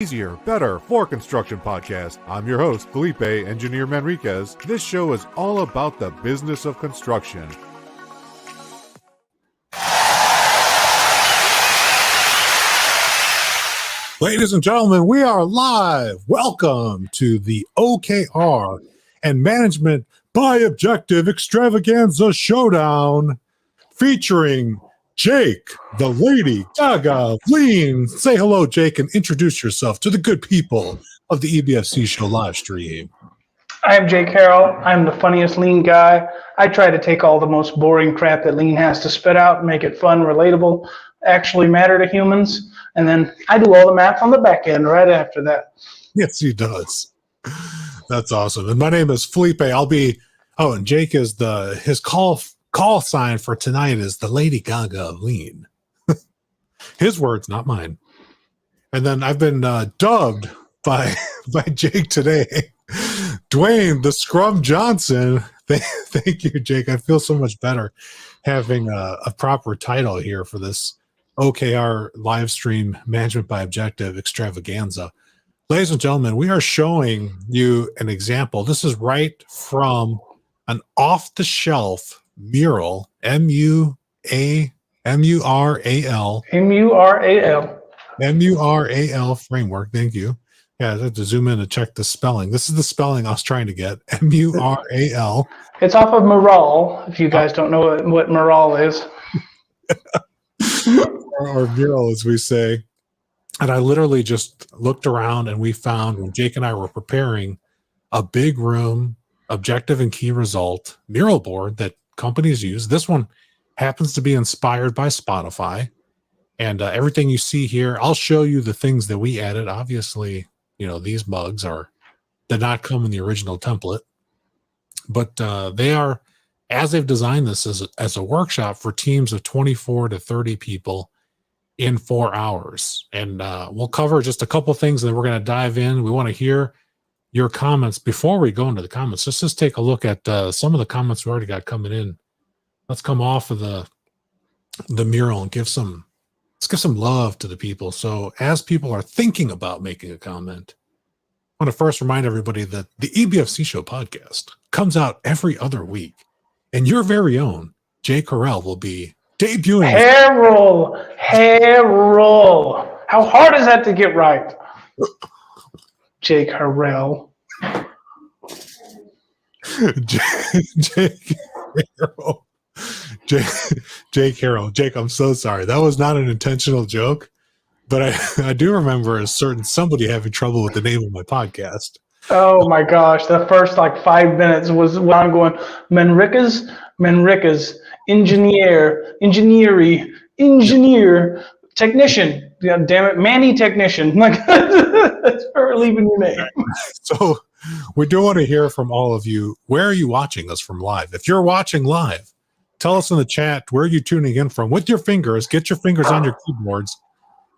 Easier, better for construction podcast. I'm your host, Felipe Engineer Manriquez. This show is all about the business of construction. Ladies and gentlemen, we are live. Welcome to the OKR and Management by Objective Extravaganza Showdown featuring Jake, the Lady Gaga of Lean. Say hello, Jake, and introduce yourself to the good people of the EBFC show live stream. I'm Jake Harrell. I'm the funniest Lean guy. I try to take all the most boring crap that Lean has to spit out and make it fun, relatable, actually matter to humans. And then I do all the math on the back end right after that. Yes, he does. That's awesome. And my name is Felipe. And Jake is his call sign for tonight is the Lady Gaga of Lean. His words, not mine. And then I've been dubbed by Jake today, Dwayne the Scrum Johnson. Thank you, Jake. I feel so much better having a proper title here for this OKR live stream Management by Objective Extravaganza. Ladies and gentlemen, we are showing you an example. This is right from an off-the-shelf mural, M-U-R-A-L framework. Thank you. Yeah, I had to zoom in to check the spelling. This is the spelling I was trying to get. M-U-R-A-L. It's off of mural, if you guys don't know what mural is. or mural, as we say. And I literally just looked around and we found, when Jake and I were preparing, a big room, objective and key result mural board that companies use. This one happens to be inspired by Spotify, and everything you see here, I'll show you the things that we added. Obviously, these mugs did not come in the original template, but they are, as they've designed this as a workshop for teams of 24 to 30 people in 4 hours. And we'll cover just a couple things that we're going to dive in. We want to hear your comments before we go into the comments. Let's just take a look at some of the comments we already got coming in. Let's come off of the mural and give some love to the people. So as people are thinking about making a comment, I want to first remind everybody that the EBFC Show podcast comes out every other week, and your very own Jake Harrell will be debuting. Harrell. How hard is that to get right? Jake Harrell. Jake Harrell. Jake Harrell. Jake, I'm so sorry. That was not an intentional joke, but I do remember somebody having trouble with the name of my podcast. Oh my gosh. The first 5 minutes was when I'm going, Manriquez, engineer, technician. Yeah, damn it, Manny technician. That's for leaving your name. So we do want to hear from all of you. Where are you watching us from live? If you're watching live, tell us in the chat where you're tuning in from with your fingers. Get your fingers on your keyboards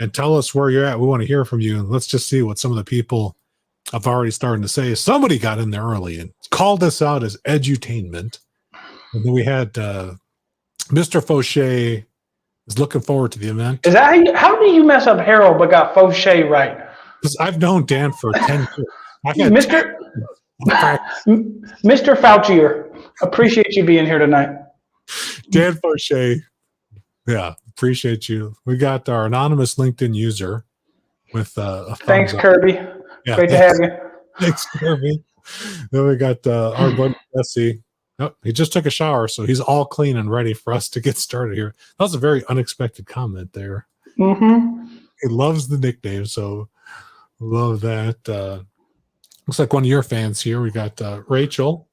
and tell us where you're at. We want to hear from you. And let's just see what some of the people have already started to say. Somebody got in there early and called us out as edutainment. And then we had Mr. Fauché is looking forward to the event. Is that how do you mess up Harold but got Fauché right? Because I've known Dan for 10 years. Mr. Faucier, appreciate you being here tonight. Dan Fauché, yeah, appreciate you. We got our anonymous LinkedIn user with a thanks, up. Kirby. Yeah, great to have you. Thanks, Kirby. Then we got our buddy Jesse. Oh, he just took a shower, so he's all clean and ready for us to get started here. That was a very unexpected comment there. Mm-hmm. He loves the nickname, so love that. Looks like one of your fans here. We got Rachel.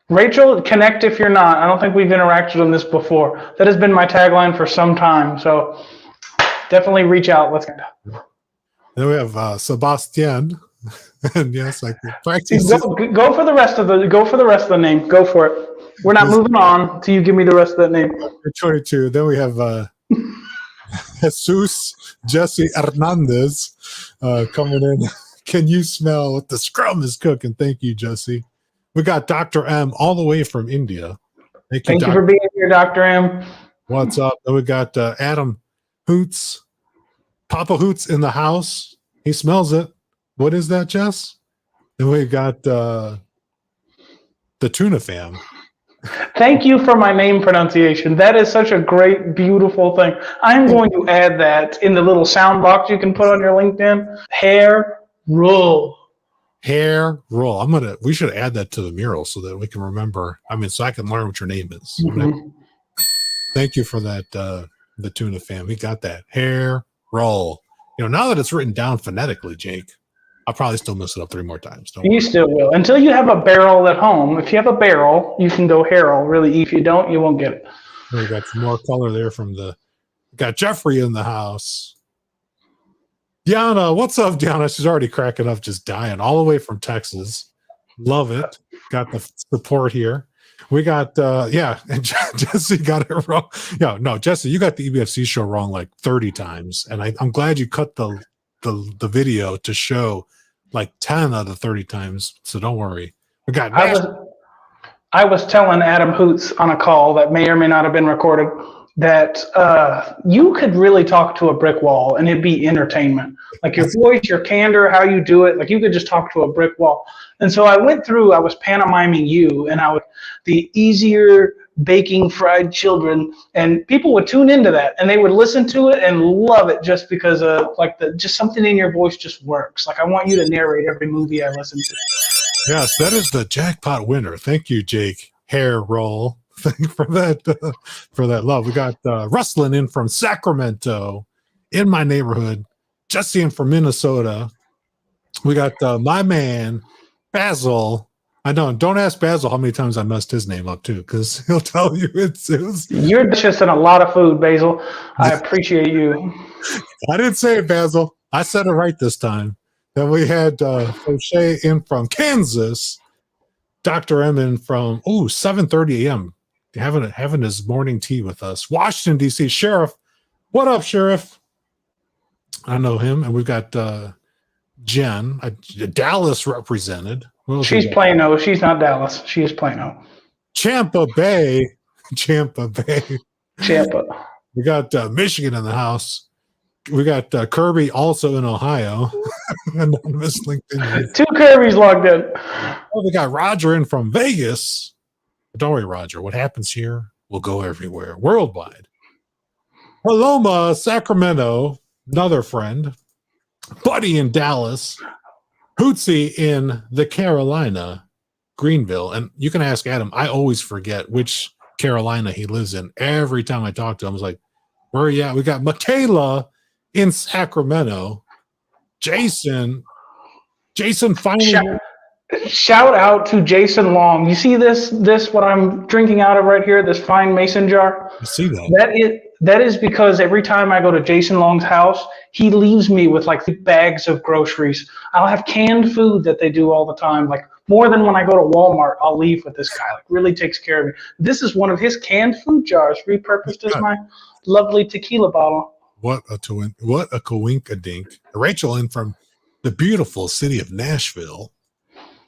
Rachel, connect if you're not. I don't think we've interacted on this before. That has been my tagline for some time, so definitely reach out. Let's go. Then we have Sebastian. And yes, I can practice. Go for the rest of the name. Go for it. We're not moving on until you give me the rest of that name. 22. Then we have Jesus Jesse Hernandez coming in. Can you smell what the scrum is cooking? Thank you, Jesse. We got Dr. M all the way from India. Thank you for being here, Dr. M. What's up? Then we got Adam Hoots, Papa Hoots in the house. He smells it. What is that, Jess? Then we got the Tuna Fam. Thank you for my name pronunciation. That is such a great, beautiful thing. I'm going to add that in the little sound box you can put on your LinkedIn. Hair roll. Hair roll. We should add that to the mural so that we can remember. I mean, so I can learn what your name is. Mm-hmm. Thank you for that, the Tuna Fam. We got that. Hair roll. Now that it's written down phonetically, Jake, I'll probably still mess it up 3 more times. You still will. Until you have a barrel at home. If you have a barrel, you can go Harrell. Really, if you don't, you won't get it. We got some more color there got Jeffrey in the house. Diana, what's up, Diana? She's already cracking up, just dying, all the way from Texas. Love it. Got the support here. We got, and Jesse got it wrong. Yeah, no, Jesse, you got the EBFC show wrong like 30 times. And I'm glad you cut the video to show like 10 out of 30 times. So don't worry. We got I was telling Adam Hoots on a call that may or may not have been recorded that you could really talk to a brick wall and it'd be entertainment. Like your voice, your candor, how you do it, like you could just talk to a brick wall. And so I was pantomiming you, and the easier baking fried children, and people would tune into that and they would listen to it and love it just because just something in your voice just works. Like I want you to narrate every movie I listen to. Yes, that is the jackpot winner. Thank you, Jake. Hair roll. Thank you for that love. We got Rustlin in from Sacramento, in my neighborhood. Jesse in from Minnesota. We got my man Basil. I know. Don't ask Basil how many times I messed his name up too, because he'll tell you it was. You're just in a lot of food, Basil. I appreciate you. I didn't say it, Basil. I said it right this time. Then we had O'Shea in from Kansas. Dr. M in from 7:30 a.m. having his morning tea with us. Washington, D.C. Sheriff. What up, Sheriff? I know him. And we've got Jen, Dallas represented. She's Plano. She's not Dallas. She is Plano. Champa Bay. Champa. We got Michigan in the house. We got Kirby also in Ohio. Anonymous LinkedIn. 2 Kirbys logged in. Oh, we got Roger in from Vegas. Don't worry, Roger. What happens here will go everywhere, worldwide. Paloma, Sacramento, another friend. Buddy in Dallas. Hootsie in the Carolina, Greenville. And you can ask Adam. I always forget which Carolina he lives in. Every time I talk to him, I was like, where are you at? We got Michaela in Sacramento. Jason finally. Shout out to Jason Long. You see this what I'm drinking out of right here, this fine mason jar? I see that. That is because every time I go to Jason Long's house, he leaves me with like bags of groceries. I'll have canned food that they do all the time, like more than when I go to Walmart. I'll leave with this guy. Like really takes care of me. This is one of his canned food jars, repurposed as my lovely tequila bottle. What a coinkadink. Rachel in from the beautiful city of Nashville.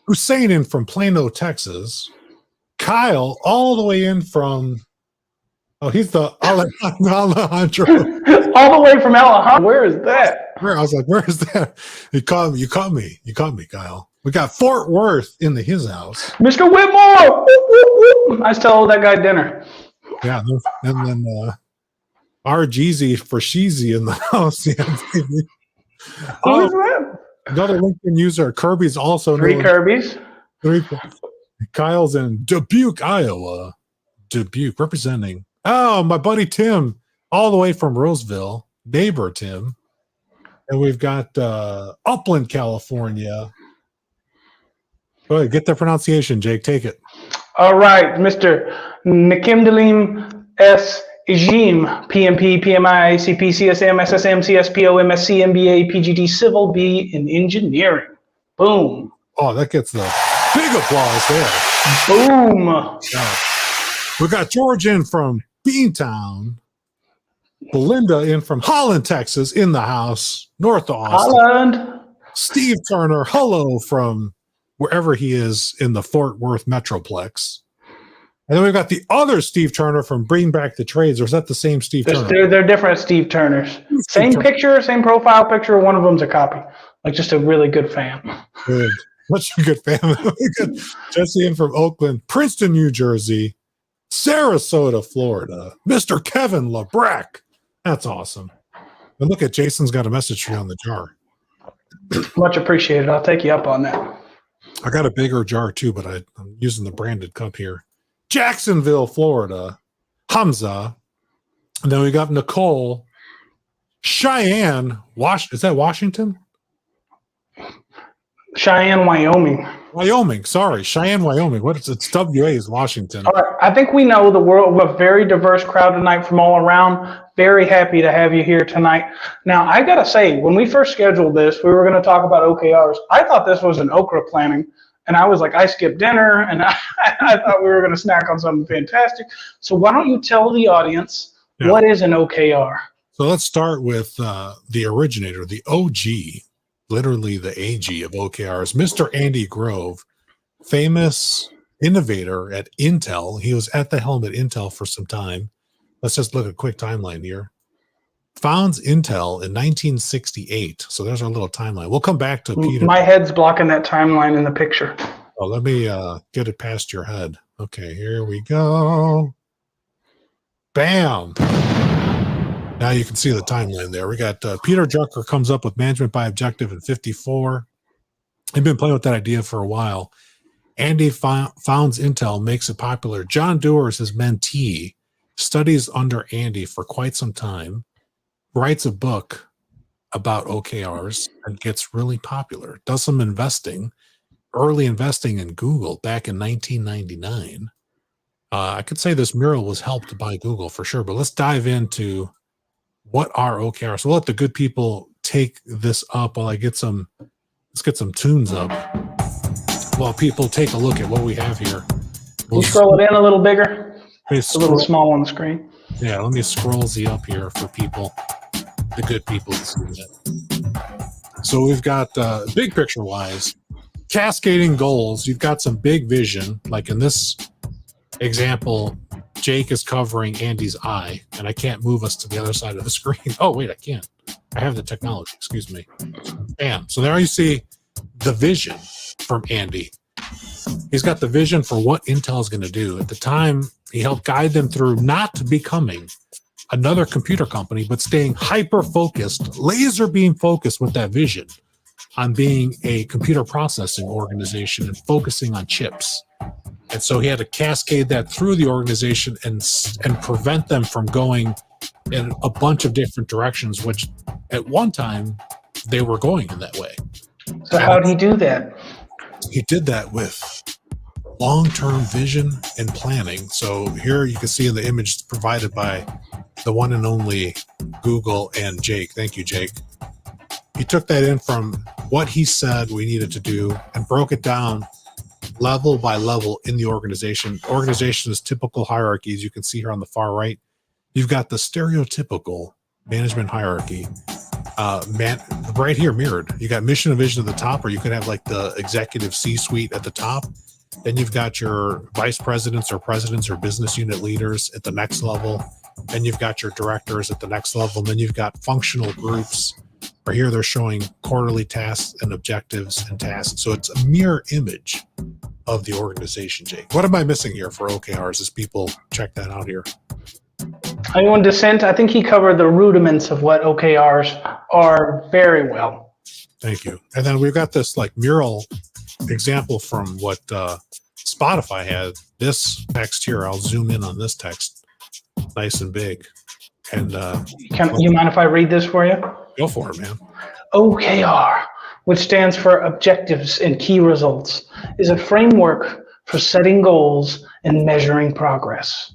Hussein in from Plano, Texas. Kyle all the way in from, he's the Alejandro. All the way from Alejandro. Where is that? I was like, where is that? You caught me, Kyle. We got Fort Worth in his house. Mr. Whitmore. I stole that guy dinner. Yeah, and then RGZ for Sheezy in the house. Yeah, baby. Who is that? Another LinkedIn user, Kirby's also. 3 Kirbys. Kyle's in Dubuque, Iowa. Dubuque, representing. Oh, my buddy Tim, all the way from Roseville. Neighbor Tim. And we've got Upland, California. Go ahead, get the pronunciation, Jake. Take it. All right, Mr. Nikimdalim S. Ijim, PMP, PMI, ACP, CSM, SSM, CSPO, MSc, MBA, PGD, Civil, B in Engineering. Boom. Oh, that gets the big applause there. Boom. Yeah. We got George in from Beantown. Belinda in from Holland, Texas, in the house, north of Austin. Holland. Steve Turner, hello from wherever he is in the Fort Worth Metroplex. And then we've got the other Steve Turner from Bring Back the Trades. Or is that the same Steve Turner? They're different Steve Turners. Same picture, same profile picture. One of them's a copy. Like just a really good fan. Good. Such a good family. Jesse in from Oakland, Princeton, New Jersey, Sarasota, Florida, Mr. Kevin LeBrack. That's awesome. And look at Jason's got a message for you on the jar. Much appreciated. I'll take you up on that. I got a bigger jar too, but I'm using the branded cup here. Jacksonville, Florida, Hamza. And then we got Nicole, Cheyenne, is that Washington? Cheyenne, Wyoming. Wyoming, sorry. Cheyenne, Wyoming. What is it? It's WA is Washington. All right. I think we know the world, a very diverse crowd tonight from all around. Very happy to have you here tonight. Now, I got to say, when we first scheduled this, we were going to talk about OKRs. I thought this was an okra planning. And I was like, I skipped dinner, and I thought we were going to snack on something fantastic. So why don't you tell the audience, what is an OKR? So let's start with the originator, the OG, literally the AG of OKRs, Mr. Andy Grove, famous innovator at Intel. He was at the helm at Intel for some time. Let's just look at a quick timeline here. Founds Intel in 1968. So there's our little timeline. We'll come back to Peter. My head's blocking that timeline in the picture. Oh, let me get it past your head. Okay, here we go. Bam. Now you can see the timeline there. We got Peter Drucker comes up with management by objective in 54. I've been playing with that idea for a while. Andy founds Intel, makes it popular. John Doer is his mentee, studies under Andy for quite some time, writes a book about OKRs and gets really popular, does some early investing in Google back in 1999. I could say this mural was helped by Google for sure, but let's dive into what are OKRs. So we'll let the good people take this up while let's get some tunes up while people take a look at what we have here. Can you scroll it in a little bigger? It's a little small on the screen. Yeah, let me scroll Z up here for people, the good people to see that. So we've got big picture wise, cascading goals. You've got some big vision, like in this example, Jake is covering Andy's eye, and I can't move us to the other side of the screen. Oh, wait, I can't. I have the technology. Excuse me. Bam. So there you see the vision from Andy. He's got the vision for what Intel is going to do. At the time, he helped guide them through not becoming another computer company, but staying hyper-focused, laser beam focused with that vision on being a computer processing organization and focusing on chips. And so he had to cascade that through the organization and prevent them from going in a bunch of different directions, which at one time they were going in that way. So how did he do that? He did that with long-term vision and planning. So here you can see in the image provided by the one and only Google and Jake. Thank you, Jake. He took that in from what he said we needed to do and broke it down level by level in the organization. Organization is typical hierarchies. You can see here on the far right, you've got the stereotypical management hierarchy. Right here mirrored. You got mission and vision at the top, or you could have like the executive C-suite at the top. Then you've got your vice presidents or presidents or business unit leaders at the next level. Then you've got your directors at the next level. And then you've got functional groups. Right here, they're showing quarterly tasks and objectives and tasks. So it's a mirror image of the organization, Jake. What am I missing here for OKRs as people check that out here? Anyone dissent? I think he covered the rudiments of what OKRs are very well. Thank you. And then we've got this like mural example from what Spotify had. This text here, I'll zoom in on this text, nice and big. And you mind if I read this for you? Go for it, man. OKR, which stands for Objectives and Key Results, is a framework for setting goals and measuring progress.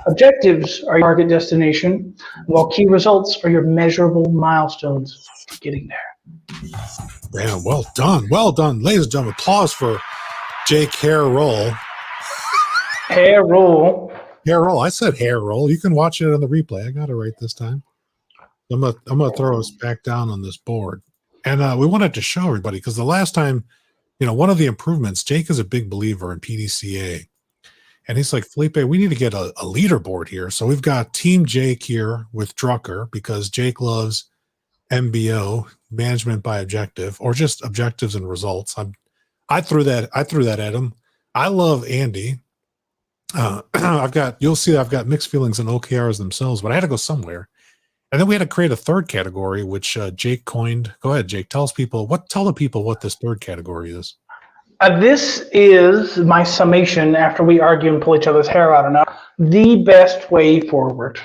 Objectives are your target destination, while key results are your measurable milestones for getting there. Man, well done. Well done. Ladies and gentlemen, applause for Jake Harrell. Harrell. I said Harrell. You can watch it on the replay. I got it right this time. I'm gonna throw us back down on this board. And we wanted to show everybody, because the last time, one of the improvements, Jake is a big believer in PDCA. And he's like, Felipe, we need to get a leaderboard here. So we've got Team Jake here with Drucker, because Jake loves MBO. management by objective, or just objectives and results. I threw that at him. I love Andy. You'll see that I've got mixed feelings on OKRs themselves, but I had to go somewhere. And then we had to create a third category, which Jake coined. Go ahead, Jake. Tell the people what this third category is. This is my summation after we argue and pull each other's hair out enough. The best way forward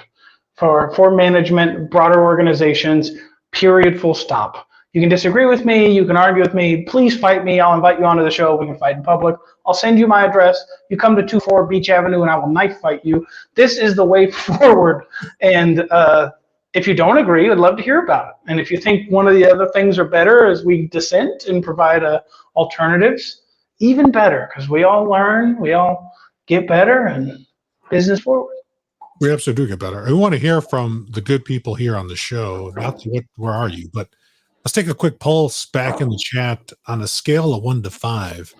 for management, broader organizations, period, full stop. You can disagree with me. You can argue with me. Please fight me. I'll invite you onto the show. We can fight in public. I'll send you my address. You come to 24 Beach Avenue and I will knife fight you. This is the way forward. And if you don't agree, I'd love to hear about it. And if you think one of the other things are better as we dissent and provide alternatives, even better, because we all learn, we all get better, and business forward. We absolutely do get better. We want to hear from the good people here on the show. Not where are you, but let's take a quick pulse back in the chat on a scale of 1 to 5.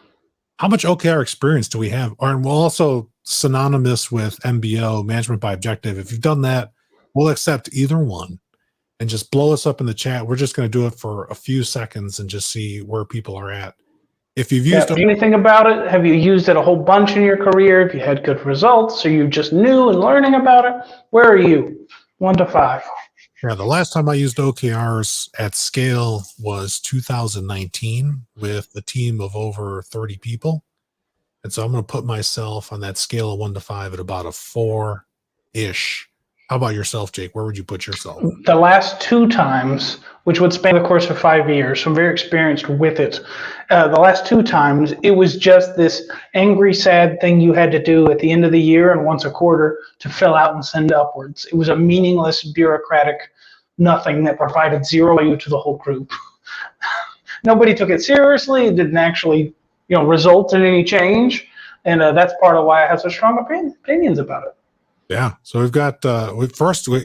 How much OKR experience do we have? And we'll also synonymous with MBO, management by objective. If you've done that, we'll accept either one, and just blow us up in the chat. We're just going to do it for a few seconds and just see where people are at. If you've used anything about it, have you used it a whole bunch in your career? Have you had good results? Are you just new and learning about it? Where are you? 1 to 5. Yeah, the last time I used OKRs at scale was 2019 with a team of over 30 people. And so I'm going to put myself on that scale of 1 to 5 at about a 4-ish. How about yourself, Jake? Where would you put yourself? The last 2 times, which would span the course of 5 years, so I'm very experienced with it. The last 2 times, it was just this angry, sad thing you had to do at the end of the year and once a quarter to fill out and send upwards. It was a meaningless, bureaucratic nothing that provided zero value to the whole group. Nobody took it seriously. It didn't actually, result in any change, and that's part of why I have such strong opinions about it. Yeah, so we've got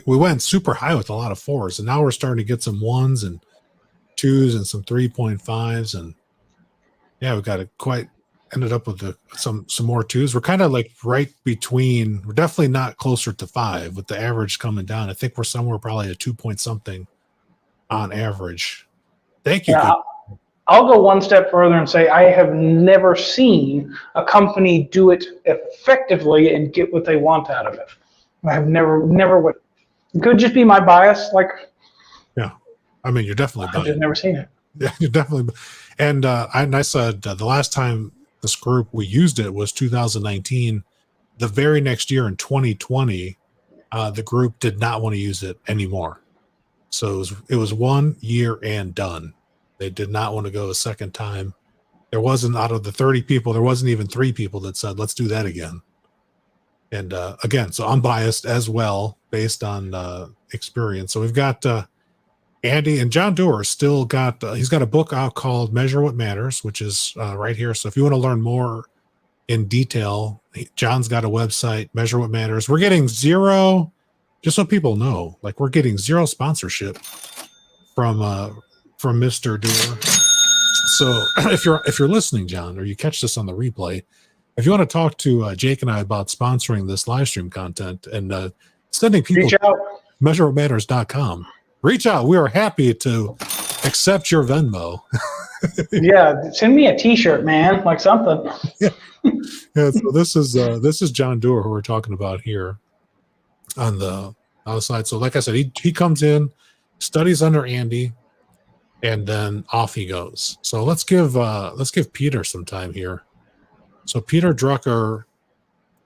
we went super high with a lot of 4s, and now we're starting to get some 1s and 2s and some 3.5s, and yeah, we've got ended up with some more 2s. We're kind of like right between. We're definitely not closer to 5 with the average coming down. I think we're somewhere probably a 2 point something on average. Thank you. Yeah, I'll go one step further and say I have never seen a company do it effectively and get what they want out of it. I have never would. It could just be my bias. Yeah, I mean, you're definitely biased. I've just never seen it. Yeah, you're definitely. And I said the last time this group we used it was 2019. The very next year in 2020, the group did not want to use it anymore. So it was 1 year and done. They did not want to go a second time. There wasn't, out of the 30 people, there wasn't even 3 people that said, let's do that again. And again, so I'm biased as well based on experience. So we've got Andy and John Doer still got, he's got a book out called Measure What Matters, which is right here. So if you want to learn more in detail, John's got a website, Measure What Matters. We're getting zero, just so people know, we're getting zero sponsorship from Mr. Doer. So if you're listening, John, or you catch this on the replay, if you want to talk to Jake and I about sponsoring this live stream content and sending people to measurewhatmatters.com, reach out. We are happy to accept your Venmo. Yeah, send me a T-shirt, man, like something. Yeah. So this is John Doer who we're talking about here on the side. So like I said, he comes in, studies under Andy, and then off he goes. So let's give Peter some time here. So Peter Drucker,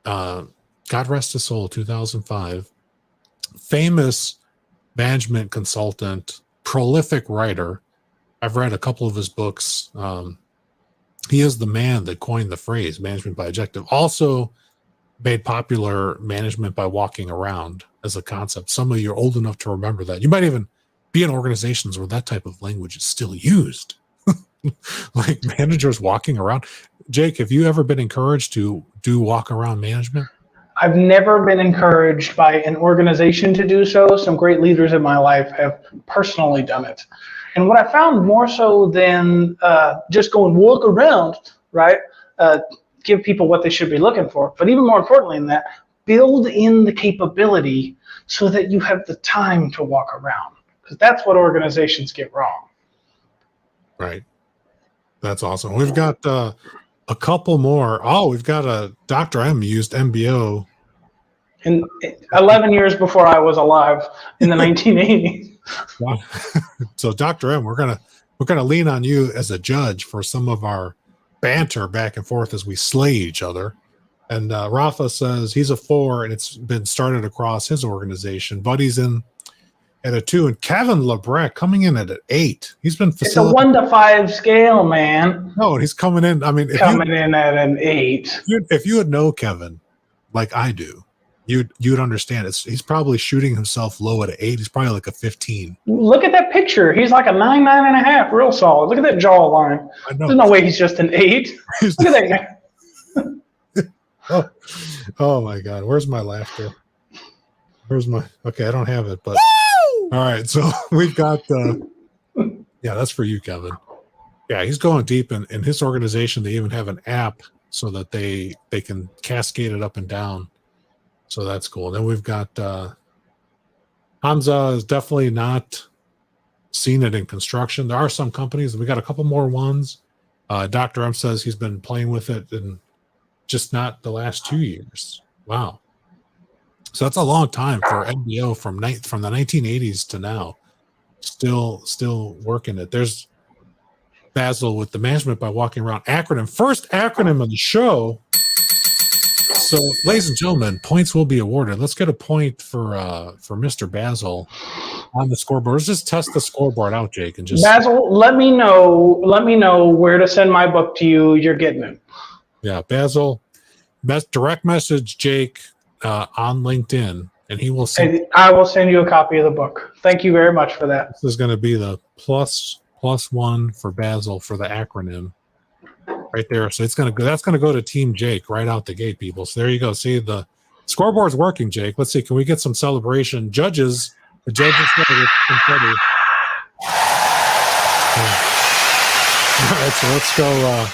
God rest his soul, 2005, famous management consultant, prolific writer. I've read a couple of his books. He is the man that coined the phrase management by objective. Also made popular management by walking around as a concept. Some of you are old enough to remember that. You might even be in organizations where that type of language is still used. Like managers walking around. Jake, have you ever been encouraged to do walk around management? I've never been encouraged by an organization to do so. Some great leaders in my life have personally done it. And what I found more so than just going walk around, right? Give people what they should be looking for. But even more importantly than that, build in the capability so that you have the time to walk around. Because that's what organizations get wrong. Right. That's awesome. We've got a couple more. Oh, we've got a Dr. M used MBO. And 11 years before I was alive in the 1980s. So Dr. M, we're gonna lean on you as a judge for some of our banter back and forth as we slay each other. And Rafa says he's a 4, and it's been started across his organization. Buddy's in at a 2, and Kevin Lebrecq coming in at an 8. He's been It's a 1 to 5 scale, man. No, and he's coming in. I mean, coming in at an 8. If you would know Kevin like I do, you'd understand. He's probably shooting himself low at an 8. He's probably like a 15. Look at that picture. He's like a 9, 9.5, real solid. Look at that jawline. There's no way he's just an 8. Look at that guy. Oh my God. Where's my laughter? Okay, I don't have it, but all right. So we've got yeah, that's for you, Kevin. Yeah, he's going deep in his organization. They even have an app so that they can cascade it up and down. So that's cool. Then we've got Hamza is definitely not seen it in construction. There are some companies, we got a couple more ones. Dr. M says he's been playing with it and just not the last 2 years. Wow. So that's a long time for MBO from the 1980s to now. Still working it. There's Basil with the management by walking around acronym. First acronym of the show. So, ladies and gentlemen, points will be awarded. Let's get a point for Mr. Basil on the scoreboard. Let's just test the scoreboard out, Jake, and just Basil, let me know where to send my book to you. You're getting it. Yeah, Basil, direct message Jake on LinkedIn, and he will send. I will send you a copy of the book. Thank you very much for that. This is going to be the +1 for Basil for the acronym. Right there. So that's going to go to Team Jake right out the gate, people. So there you go. See, the scoreboard's working, Jake. Let's see. Can we get some celebration? The judges confetti. All right, so let's go.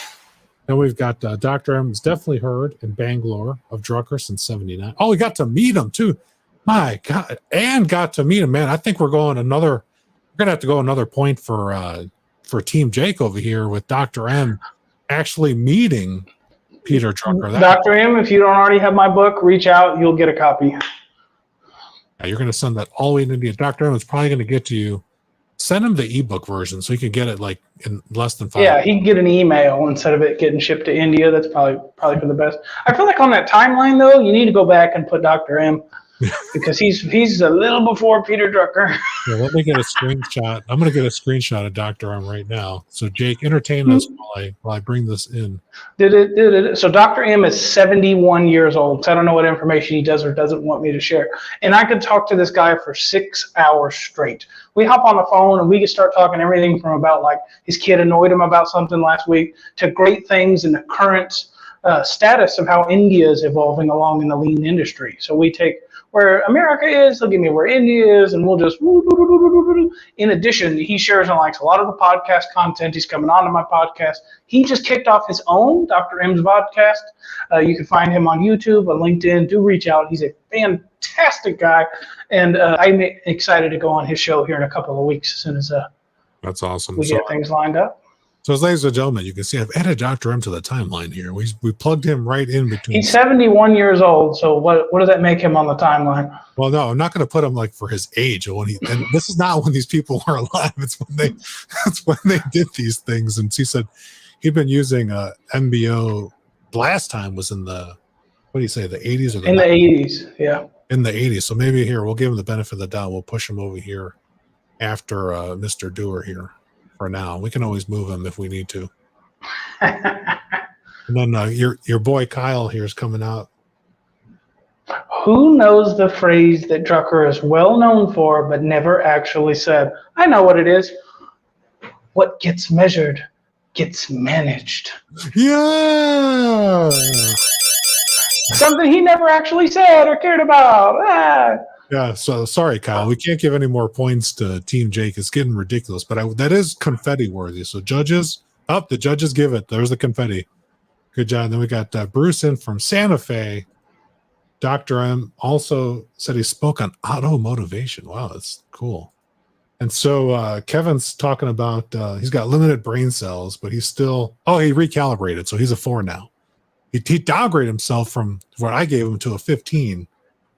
Then we've got Dr. M is definitely heard in Bangalore of Drucker since 79. Oh, we got to meet him too. My God. And got to meet him, man. I think we're going to have to go another point for Team Jake over here with Dr. M actually meeting Peter Drucker. Dr. M, if you don't already have my book, reach out. You'll get a copy. Yeah, you're going to send that all the way to India. Dr. M is probably going to get to you. Send him the ebook version so he can get it like in less than 5 Yeah, he can get an email instead of it getting shipped to India. That's probably for the best. I feel like on that timeline, though, you need to go back and put Dr. M because he's a little before Peter Drucker. Yeah, let me get a screenshot. I'm going to get a screenshot of Dr. M right now. So, Jake, entertain us while I bring this in. So Dr. M is 71 years old. So I don't know what information he does or doesn't want me to share. And I could talk to this guy for 6 hours straight. We hop on the phone and we can start talking everything from about like his kid annoyed him about something last week to great things in the current status of how India is evolving along in the lean industry. So we take where America is, he'll give me where India is, and we'll just In addition, he shares and likes a lot of the podcast content. He's coming on to my podcast. He just kicked off his own Dr. M's podcast. You can find him on YouTube, on LinkedIn. Do reach out. He's a fantastic guy, and I'm excited to go on his show here in a couple of weeks as soon as that's awesome. We get things lined up. So, ladies and gentlemen, you can see I've added Dr. M to the timeline here. We plugged him right in between. He's 71 years old, so what does that make him on the timeline? Well, no, I'm not going to put him like for his age. And this is not when these people were alive. It's when they did these things. And he said he'd been using MBO. Last time was in the, what do you say, the 80s or the 80s? Yeah. In the 80s. So maybe here we'll give him the benefit of the doubt. We'll push him over here after Mr. Doer here. For now, we can always move him if we need to. And then your boy Kyle here is coming out. Who knows the phrase that Drucker is well known for but never actually said? I know what it is. What gets measured gets managed. Yeah. Something he never actually said or cared about. Yeah, so sorry, Kyle. We can't give any more points to Team Jake. It's getting ridiculous, but that is confetti worthy. So judges, the judges give it. There's the confetti. Good job. Then we got Bruce in from Santa Fe. Dr. M also said he spoke on auto motivation. Wow, that's cool. And so Kevin's talking about he's got limited brain cells, but he's still he recalibrated, so he's a 4 now. He downgraded himself from what I gave him to a 15.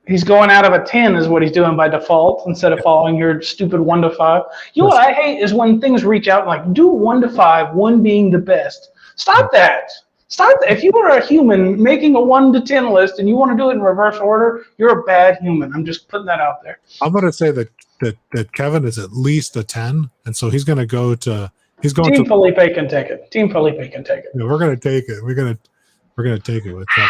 He's going out of a 10 is what he's doing by default instead of following your stupid 1 to 5. You know what I hate is when things reach out like do 1 to 5, 1 being the best. Stop that. Stop that. If you are a human making a 1 to 10 list and you want to do it in reverse order, you're a bad human. I'm just putting that out there. I'm going to say that Kevin is at least a 10, and so he's going to go to Team Felipe can take it. Team Felipe can take it. Yeah, we're going to take it. We're going to take it with Kevin.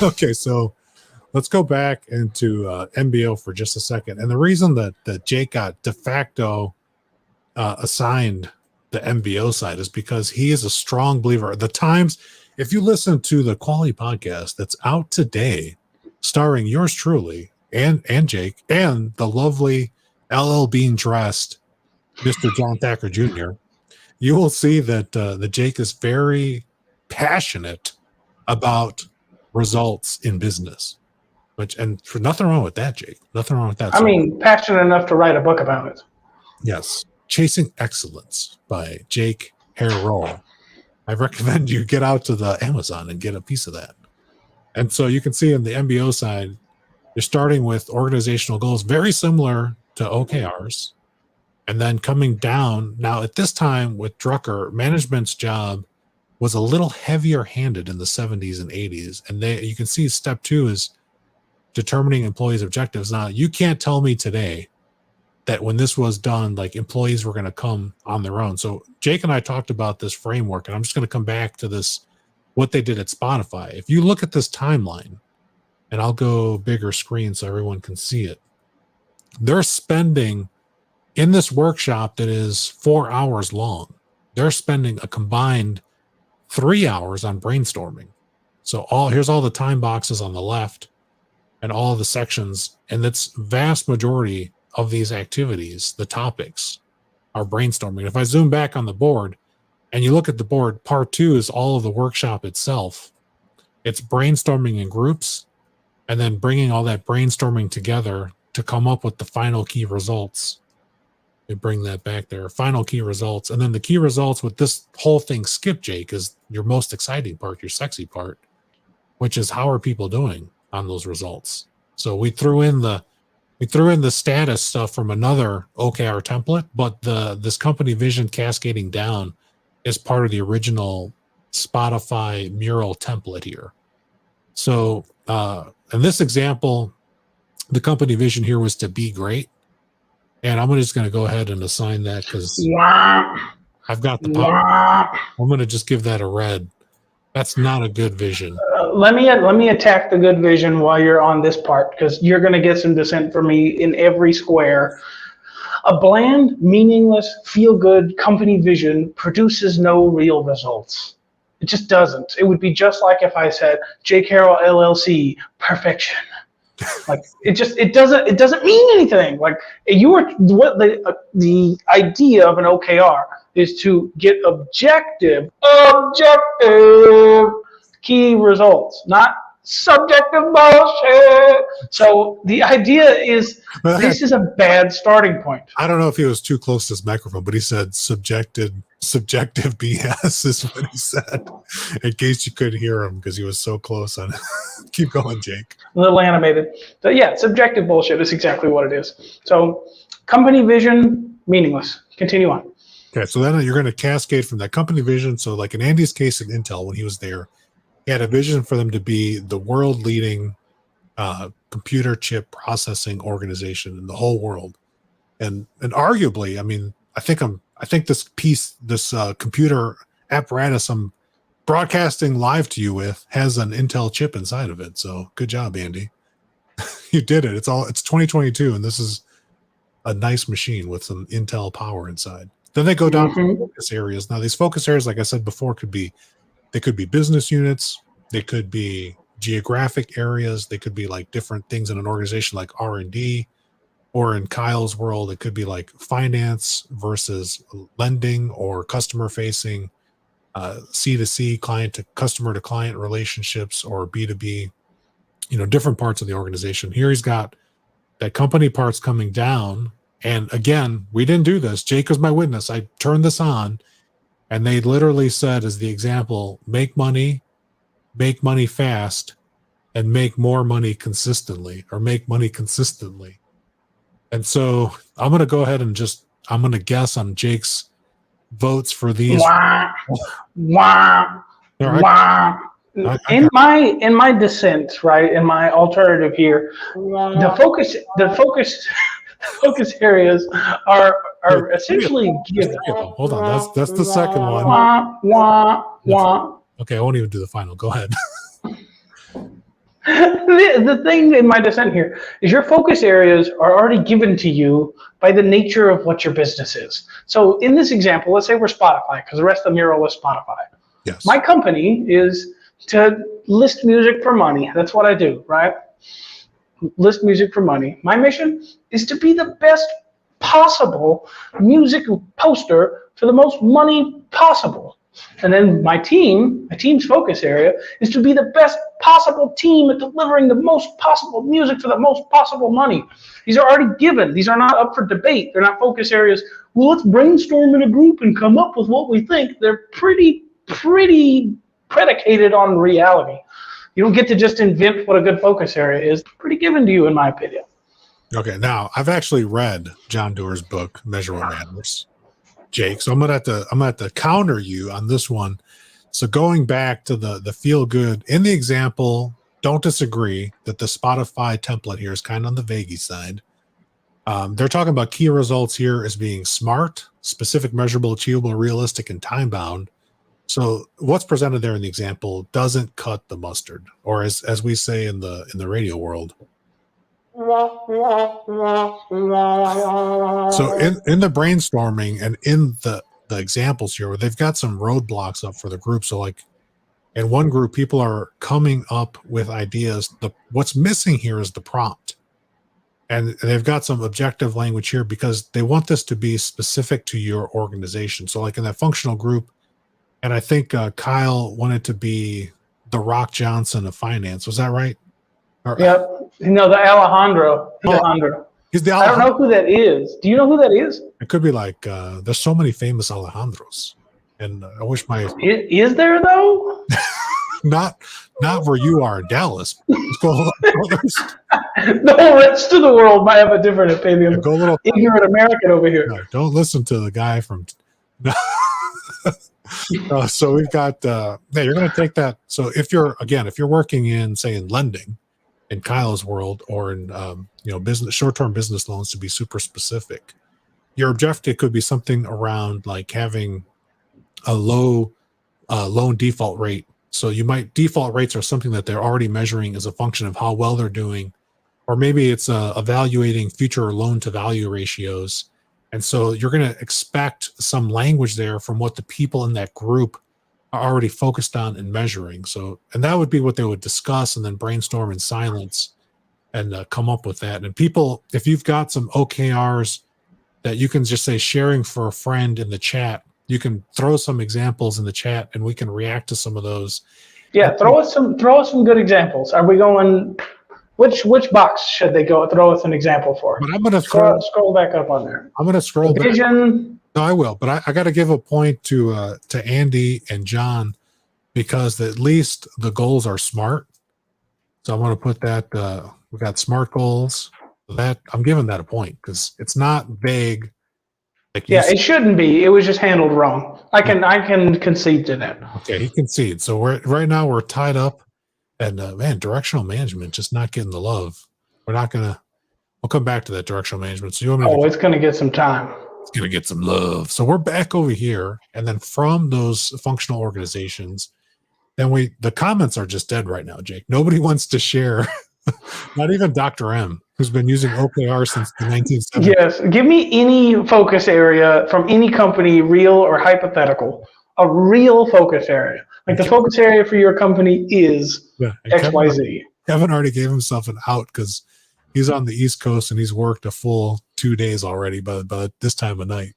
Okay, so let's go back into MBO for just a second. And the reason that Jake got de facto assigned the MBO side is because he is a strong believer. The Times, if you listen to the Quality Podcast that's out today, starring yours truly and Jake and the lovely LL Bean dressed Mr. John Thacker Jr., you will see that Jake is very passionate about results in business. And for nothing wrong with that, Jake. Nothing wrong with that. I mean, passionate enough to write a book about it. Yes. Chasing Excellence by Jake Harrell. I recommend you get out to the Amazon and get a piece of that. And so you can see on the MBO side, you're starting with organizational goals, very similar to OKRs. And then coming down, now at this time with Drucker, management's job was a little heavier handed in the 70s and 80s. And you can see step 2 is determining employees' objectives. Now, you can't tell me today that when this was done, like employees were going to come on their own. So Jake and I talked about this framework, and I'm just going to come back to this, what they did at Spotify. If you look at this timeline, and I'll go bigger screen so everyone can see it, they're spending in this workshop that is 4 hours long, they're spending a combined 3 hours on brainstorming. So here's all the time boxes on the left and all the sections. And that's vast majority of these activities, the topics are brainstorming. If I zoom back on the board and you look at the board, part 2 is all of the workshop itself. It's brainstorming in groups and then bringing all that brainstorming together to come up with the final key results. We bring that back there, final key results. And then the key results with this whole thing, skip, Jake, is your most exciting part, your sexy part, which is how are people doing on those results. So we threw in the status stuff from another OKR template, but this company vision cascading down is part of the original Spotify mural template here. So in this example, the company vision here was to be great. And I'm just going to go ahead and assign that because I've got the power. I'm going to just give that a red. That's not a good vision. Let me attack the good vision while you're on this part, because you're going to get some dissent from me in every square. A bland, meaningless, feel-good company vision produces no real results. It just doesn't. It would be just like if I said, Jake Harrell LLC, perfection. Like it doesn't mean anything. Like what the idea of an OKR is to get objective key results, not subjective bullshit. So the idea is this is a bad starting point. I don't know if he was too close to his microphone, but he said subjective BS is what he said. In case you couldn't hear him because he was so close on it. Keep going, Jake. A little animated. So yeah, subjective bullshit is exactly what it is. So company vision, meaningless. Continue on. Okay, so then you're going to cascade from that company vision. So like in Andy's case at Intel, when he was there, he had a vision for them to be the world leading computer chip processing organization in the whole world. And arguably, I mean, I think this computer apparatus I'm broadcasting live to you with has an Intel chip inside of it. So good job, Andy. You did it. It's 2022, and this is a nice machine with some Intel power inside. Then they go down to focus areas. Now, these focus areas, like I said before, could be business units, they could be geographic areas, they could be like different things in an organization like R&D, or in Kyle's world, it could be like finance versus lending or customer facing, C2C, client to customer to client relationships, or B2B. different parts of the organization. Here he's got that company parts coming down. And again, we didn't do this. Jake was my witness. I turned this on, and they literally said as the example, make money fast, and make more money consistently, or make money consistently. And so I'm going to go ahead and I'm going to guess on Jake's votes for these. Wah, wah, wah. In my dissent, right, in my alternative here, the focus areas are essentially given. Hold on, that's the second one. Wah, wah, wah. Okay, I won't even do the final. Go ahead. The thing in my dissent here is your focus areas are already given to you by the nature of what your business is. So in this example, let's say we're Spotify, because the rest of the mural is Spotify. Yes. My company is to list music for money. That's what I do, right? List music for money. My mission is to be the best possible music poster for the most money possible. And then my team's focus area is to be the best possible team at delivering the most possible music for the most possible money. These are already given. These are not up for debate. They're not focus areas. Well, let's brainstorm in a group and come up with what we think. They're pretty predicated on reality. You don't get to just invent what a good focus area is. Pretty given to you, in my opinion. Okay, now I've actually read John Doerr's book, Measure What Matters, Jake. So I'm gonna have to counter you on this one. So going back to the feel good in the example, don't disagree that the Spotify template here is kind of on the vague side. They're talking about key results here as being smart, specific, measurable, achievable, realistic, and time bound. So what's presented there in the example doesn't cut the mustard, or as we say in the radio world. So in the brainstorming and in the examples here, they've got some roadblocks up for the group. So like in one group, people are coming up with ideas. What's missing here is the prompt. And they've got some objective language here because they want this to be specific to your organization. So like in that functional group, and I think Kyle wanted to be the Rock Johnson of finance. Was that right? Yep. No, the Alejandro. Alejandro. He's the I don't know who that is. Do you know who that is? It could be like there's so many famous Alejandros, and I wish my is there though? not where you are in Dallas. Let's go The whole rest of the world might have a different opinion. Go a little ignorant American over here. No, don't listen to the guy from. So we've got. You're going to take that. So if you're working in, say, in lending, in Kyle's world, or in business, short-term business loans, to be super specific, your objective could be something around like having a low loan default rate. So default rates are something that they're already measuring as a function of how well they're doing, or maybe it's evaluating future loan to value ratios. And so you're going to expect some language there from what the people in that group are already focused on and measuring. So, and that would be what they would discuss and then brainstorm in silence and come up with that. And people, if you've got some OKRs that you can just say sharing for a friend in the chat, you can throw some examples in the chat and we can react to some of those. Yeah, throw us some good examples. Are we going? Which box should they go throw us an example for? But I'm going to scroll back up on there. I'm going to scroll back. Vision. No, I will, but I got to give a point to Andy and John because at least the goals are smart. So I'm going to put that. We got smart goals. That I'm giving that a point because it's not vague. Like it shouldn't be. It was just handled wrong. I can concede to that. Okay, he concedes. So right now we're tied up. And directional management just not getting the love. We'll come back to that directional management. So it's going to get some time. It's going to get some love. So we're back over here. And then from those functional organizations, then the comments are just dead right now, Jake. Nobody wants to share. Not even Dr. M, who's been using OKR since the 1970s. Yes. Give me any focus area from any company, real or hypothetical, a real focus area. Like the focus area for your company is XYZ. Kevin already gave himself an out because he's on the East Coast and he's worked a full 2 days already by this time of night.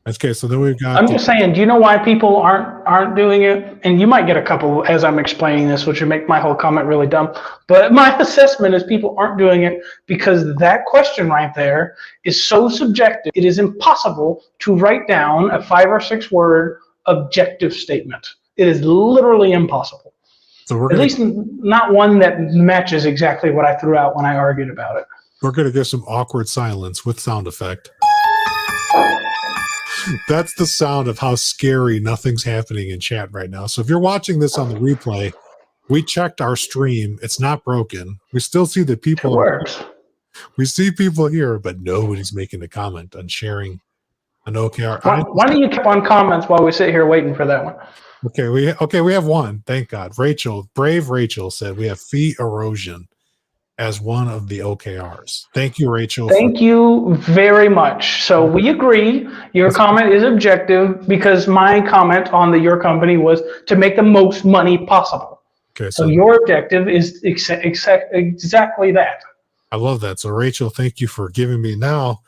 Okay, so then we've got I'm just saying, do you know why people aren't doing it? And you might get a couple as I'm explaining this, which would make my whole comment really dumb. But my assessment is people aren't doing it because that question right there is so subjective. It is impossible to write down a 5 or 6 word objective statement. It is literally impossible. so we're At gonna least not one that matches exactly what I threw out when I argued about it. we're gonna get some awkward silence with sound effect. That's the sound of how scary nothing's happening in chat right now. So if you're watching this on the replay, we checked our stream. It's not broken. We still see the It people. works. We see people here, but nobody's making a comment on sharing an OKR. Why don't you keep on comments while we sit here waiting for that one? Okay, we have one. Thank God. Brave Rachel said we have fee erosion as one of the OKRs. Thank you, Rachel. Thank you very much. So we agree. Your comment is objective because my comment on your company was to make the most money possible. Okay, so your objective is exactly that. I love that. So Rachel, thank you for giving me now.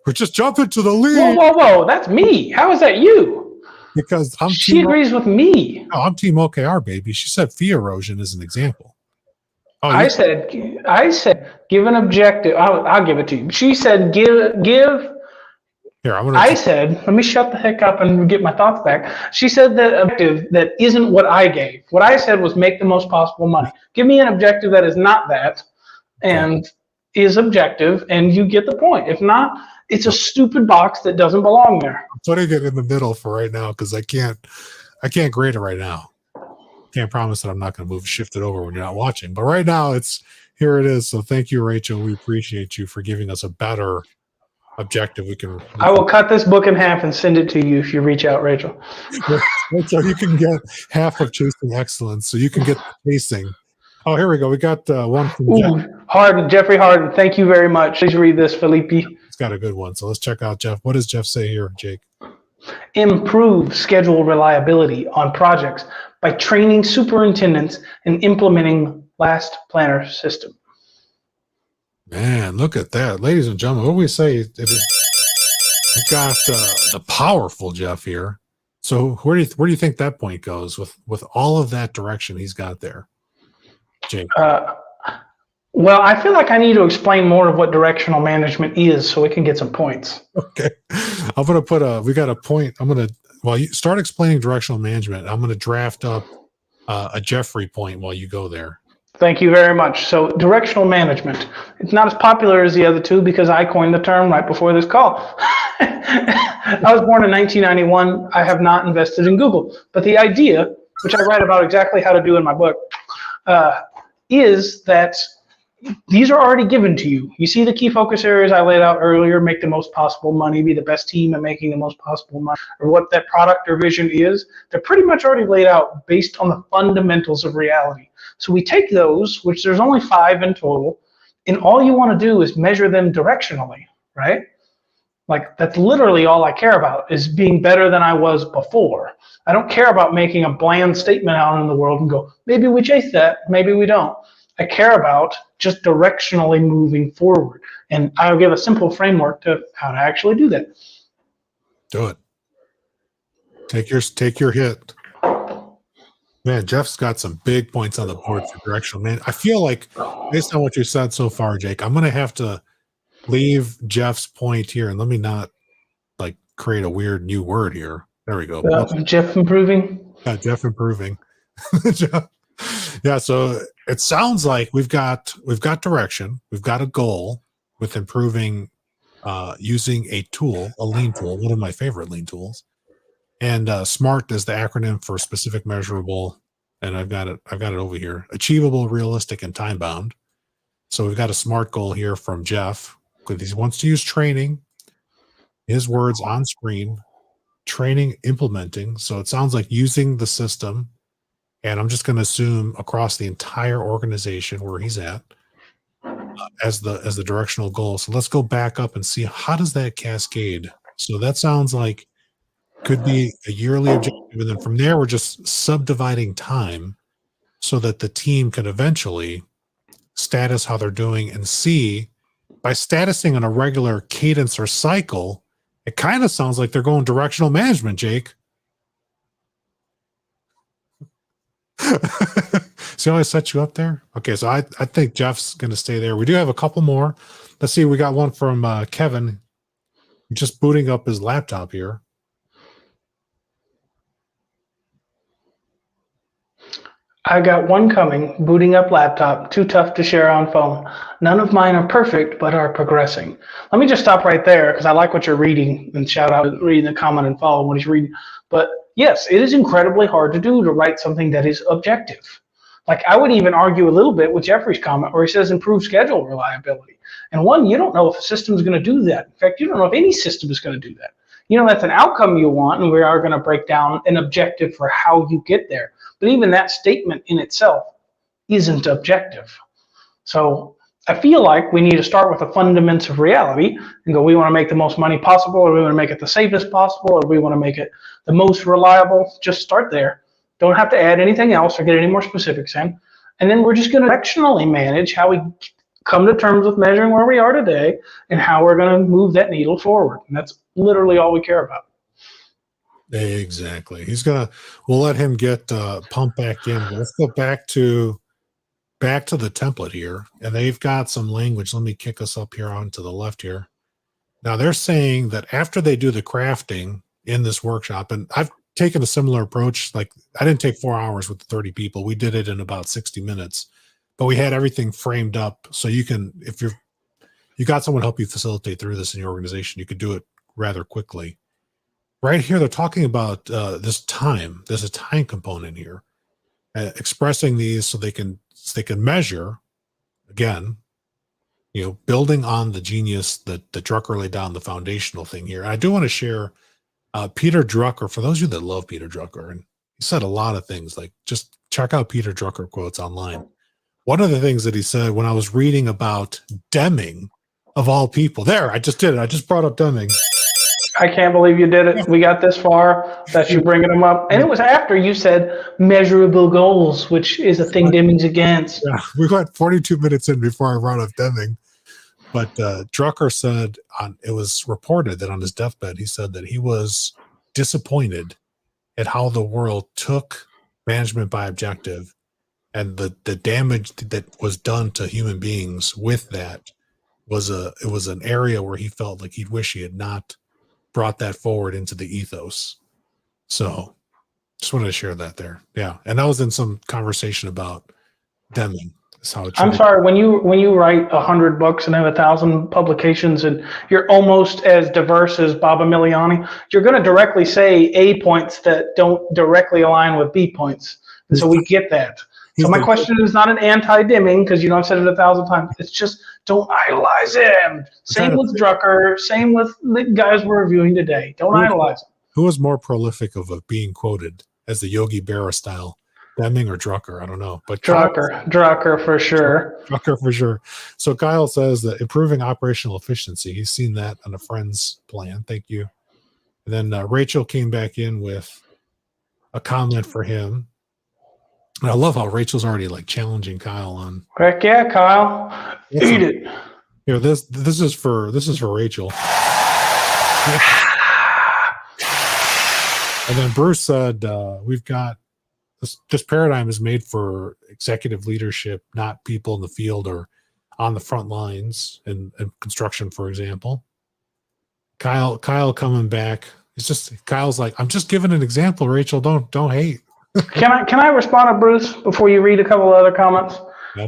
We're just jumping to the lead. Whoa, whoa, whoa. That's me. How is that you? Because she agrees with me. No, I'm team OKR, baby. She said fee erosion is an example. Oh, I said, give an objective. I'll give it to you. She said, give. Here, I said, let me shut the heck up and get my thoughts back. She said that objective that isn't what I gave. What I said was make the most possible money. Give me an objective that is not that and is objective, and you get the point. If not, it's a stupid box that doesn't belong there. I'm putting it in the middle for right now because I can't grade it right now. Can't promise that I'm not going to shift it over when you're not watching. But right now, here it is. So thank you, Rachel. We appreciate you for giving us a better objective. I will cut this book in half and send it to you if you reach out, Rachel. So you can get half of Chasing Excellence. So you can get the pacing. Oh, here we go. We got one from Jeffrey Harden. Thank you very much. Please read this, Felipe. He's got a good one. So let's check out Jeff. What does Jeff say here, Jake? Improve schedule reliability on projects by training superintendents and implementing last planner system. Man, look at that. Ladies and gentlemen, what do we say? We've got the powerful Jeff here. So where do you think that point goes with all of that direction he's got there, Jake? Well, I feel like I need to explain more of what directional management is so we can get some points. Okay. I'm going to we got a point. While you start explaining directional management, I'm going to draft up a Jeffrey point while you go there. Thank you very much. So directional management, it's not as popular as the other two because I coined the term right before this call. I was born in 1991. I have not invested in Google. But the idea, which I write about exactly how to do in my book, is that these are already given to you. You see the key focus areas I laid out earlier: make the most possible money, be the best team at making the most possible money, or what that product or vision is. They're pretty much already laid out based on the fundamentals of reality. So we take those, which there's only 5 in total, and all you want to do is measure them directionally, right? Like, that's literally all I care about, is being better than I was before. I don't care about making a bland statement out in the world and go, maybe we chase that, maybe we don't. I care about just directionally moving forward. And I'll give a simple framework to how to actually do that. Do it. Take your hit. Man, Jeff's got some big points on the board for directional man. I feel like, based on what you said so far, Jake, I'm going to have to leave Jeff's point here and let me not create a weird new word here. There we go. Jeff improving. Yeah, Jeff improving. Yeah, so it sounds like we've got direction, we've got a goal with improving using a tool, a lean tool, one of my favorite lean tools. And SMART is the acronym for specific, measurable, and I've got it over here. Achievable, realistic, and time bound. So we've got a SMART goal here from Jeff because he wants to use training, his words on screen, training, implementing. So it sounds like using the system. And I'm just going to assume across the entire organization where he's at as the directional goal. So let's go back up and see how does that cascade. So that sounds like could be a yearly objective. And then from there, we're just subdividing time so that the team can eventually status how they're doing and see by statusing on a regular cadence or cycle, It kind of sounds like they're going directional management, Jake. See how I set you up there? Okay, so I think Jeff's going to stay there. We do have a couple more. Let's see. We got one from Kevin. Just booting up his laptop here. I got one coming, booting up laptop, too tough to share on phone. None of mine are perfect, but are progressing. Let me just stop right there because I like what you're reading, and shout out reading the comment and follow what he's reading. But yes, it is incredibly hard to do to write something that is objective. Like I would even argue a little bit with Jeffrey's comment where he says improve schedule reliability. And one, you don't know if a system is going to do that. In fact, you don't know if any system is going to do that. You know, that's an outcome you want, and we are going to break down an objective for how you get there. But even that statement in itself isn't objective. So I feel like we need to start with the fundamentals of reality and go, we want to make the most money possible, or we want to make it the safest possible, or we want to make it the most reliable. Just start there. Don't have to add anything else or get any more specifics in. And then we're just going to directionally manage how we come to terms with measuring where we are today and how we're going to move that needle forward. And that's literally all we care about. Exactly. We'll let him get pumped back in. Let's go back to the template here. And they've got some language. Let me kick us up here onto the left here. Now they're saying that after they do the crafting in this workshop, and I've taken a similar approach. Like I didn't take 4 hours with the 30 people. We did it in about 60 minutes, but we had everything framed up. So you can, if you got someone help you facilitate through this in your organization, you could do it rather quickly. Right here, they're talking about this time. There's a time component here, expressing these so they can measure. Again, building on the genius that Drucker laid down, the foundational thing here. And I do want to share Peter Drucker, for those of you that love Peter Drucker, and he said a lot of things. Like just check out Peter Drucker quotes online. One of the things that he said when I was reading about Deming, of all people, I just did it. I just brought up Deming. I can't believe you did it. We got this far that you're bringing them up. And it was after you said measurable goals, which is a thing Deming's against. Yeah, we went 42 minutes in before I brought up Deming. But Drucker said, it was reported that on his deathbed, he said that he was disappointed at how the world took management by objective and the damage that was done to human beings with that it was an area where he felt like he'd wish he had not brought that forward into the ethos. So just wanted to share that there. Yeah. And that was in some conversation about Deming. I'm sorry, when you write 100 books and have 1,000 publications and you're almost as diverse as Baba Miliani, you're going to directly say A points that don't directly align with B points. And so we get that. So my question is not an anti-Deming, because I've said it 1,000 times. It's just don't idolize him. Same with Drucker. Same with the guys we're reviewing today. Don't idolize him. Who was more prolific of being quoted as the Yogi Berra style, Deming or Drucker? I don't know, but Drucker for sure. Drucker for sure. So Kyle says that improving operational efficiency. He's seen that on a friend's plan. Thank you. And then Rachel came back in with a comment for him. And I love how Rachel's already challenging Kyle on. Heck yeah, Kyle, eat it. This is for Rachel. And then Bruce said, we've got this paradigm is made for executive leadership, not people in the field or on the front lines in construction, for example. Kyle coming back. Kyle's like, I'm just giving an example, Rachel. Don't hate. Can I respond to Bruce before you read a couple of other comments?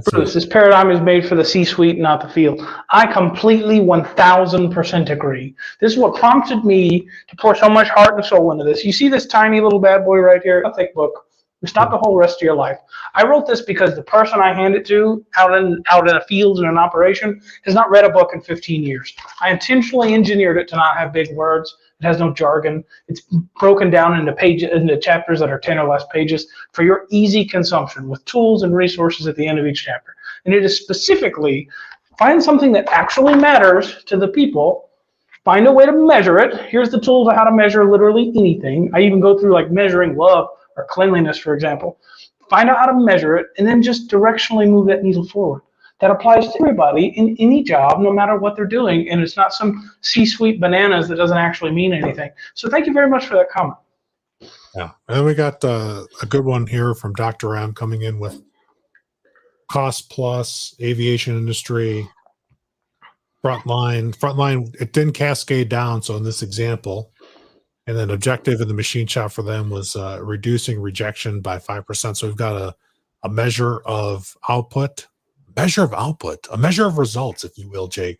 Bruce, this paradigm is made for the C-suite, not the field. I completely 1,000% agree. This is what prompted me to pour so much heart and soul into this. You see this tiny little bad boy right here? A thick book. It's not the whole rest of your life. I wrote this because the person I hand it to out in a field in an operation has not read a book in 15 years. I intentionally engineered it to not have big words. It has no jargon. It's broken down into chapters that are 10 or less pages for your easy consumption with tools and resources at the end of each chapter. And it is specifically find something that actually matters to the people, find a way to measure it. Here's the tools of how to measure literally anything. I even go through measuring love or cleanliness, for example. Find out how to measure it and then just directionally move that needle forward. that applies to everybody in any job, no matter what they're doing. And it's not some C-suite bananas that doesn't actually mean anything. So thank you very much for that comment. Yeah. And then we got a good one here from Dr. M coming in with cost plus, aviation industry, frontline. It didn't cascade down. So in this example, and then objective in the machine shop for them was reducing rejection by 5%. So we've got a measure of output, a measure of results, if you will, Jake,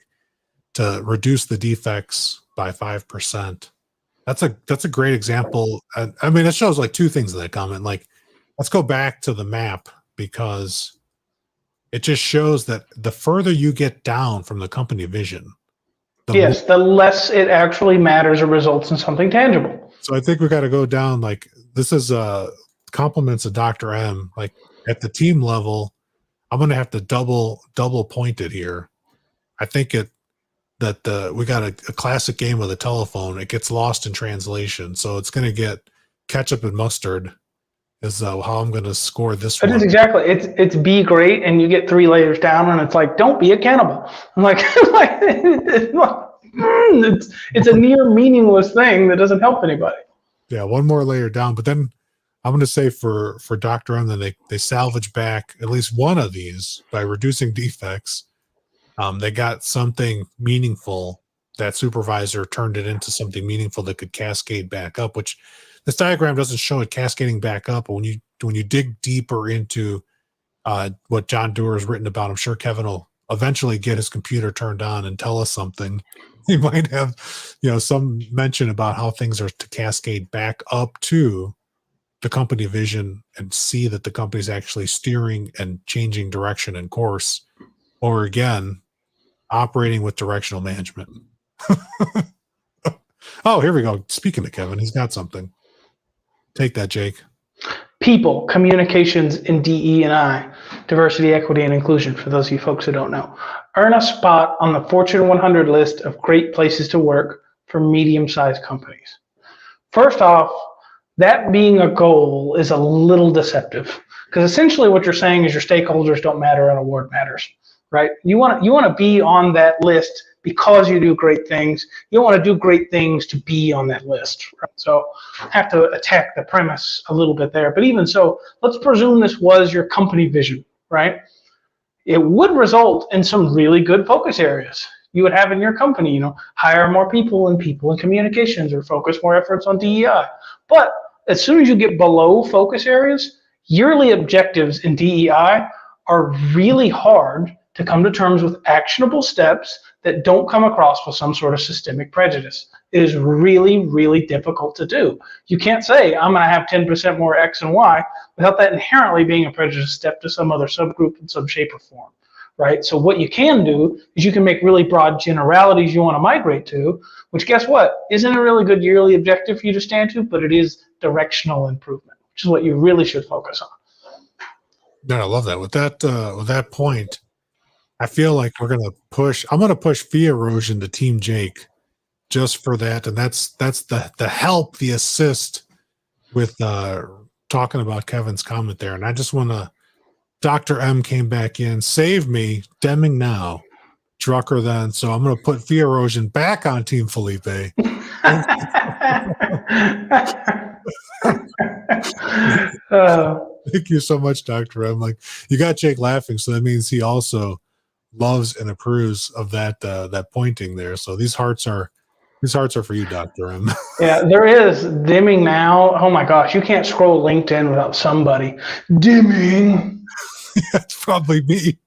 to reduce the defects by 5%. That's a great example. I mean, it shows like two things in that comment. Like, let's go back to the map, because it just shows that the further you get down from the company vision, the less it actually matters or results in something tangible. So I think we got to go down. Like, this is compliments of Dr. M. Like, at the team level, I'm going to have to double point it here. I think we got a classic game of the telephone. It gets lost in translation. So it's going to get ketchup and mustard is how I'm going to score this one. It is exactly. It's be great, and you get 3 layers down, and it's like, don't be a cannibal. I'm like, it's a near meaningless thing that doesn't help anybody. Yeah, one more layer down. But then I'm going to say for Dr. M, then they salvage back at least one of these by reducing defects. They got something meaningful. That supervisor turned it into something meaningful that could cascade back up, which this diagram doesn't show it cascading back up. But when you dig deeper into what John Doer has written about, I'm sure Kevin will eventually get his computer turned on and tell us something. He might have, some mention about how things are to cascade back up to the company vision and see that the company's actually steering and changing direction and course, or again, operating with directional management. Oh, here we go. Speaking of Kevin, he's got something. Take that, Jake. People, communications, and DE&I, diversity, equity, and inclusion, for those of you folks who don't know, earn a spot on the Fortune 100 list of great places to work for medium-sized companies. First off, that being a goal is a little deceptive, because essentially what you're saying is your stakeholders don't matter and award matters, right? You want to be on that list because you do great things. You don't want to do great things to be on that list, right? So I have to attack the premise a little bit there. But even so, let's presume this was your company vision, right? It would result in some really good focus areas you would have in your company, hire more people and communications, or focus more efforts on DEI. But as soon as you get below focus areas, yearly objectives in DEI are really hard to come to terms with actionable steps that don't come across with some sort of systemic prejudice. It is really, really difficult to do. You can't say, I'm going to have 10% more X and Y without that inherently being a prejudice step to some other subgroup in some shape or form, right? So what you can do is you can make really broad generalities you want to migrate to, which, guess what, isn't a really good yearly objective for you to stand to, but it is directional improvement, which is what you really should focus on. Yeah, I love that. With that point, I feel like I'm going to push fee erosion to Team Jake just for that. And that's the help, the assist with talking about Kevin's comment there. And I just want to, Dr. M came back in, save me, Deming now, Drucker then. So I'm going to put fee erosion back on Team Felipe. Thank you so much, Dr. M. Like, you got Jake laughing, so that means he also loves and approves of that pointing there. So these hearts are for you, Dr. M. Yeah, there is dimming now. Oh my gosh, you can't scroll LinkedIn without somebody dimming. That's probably me.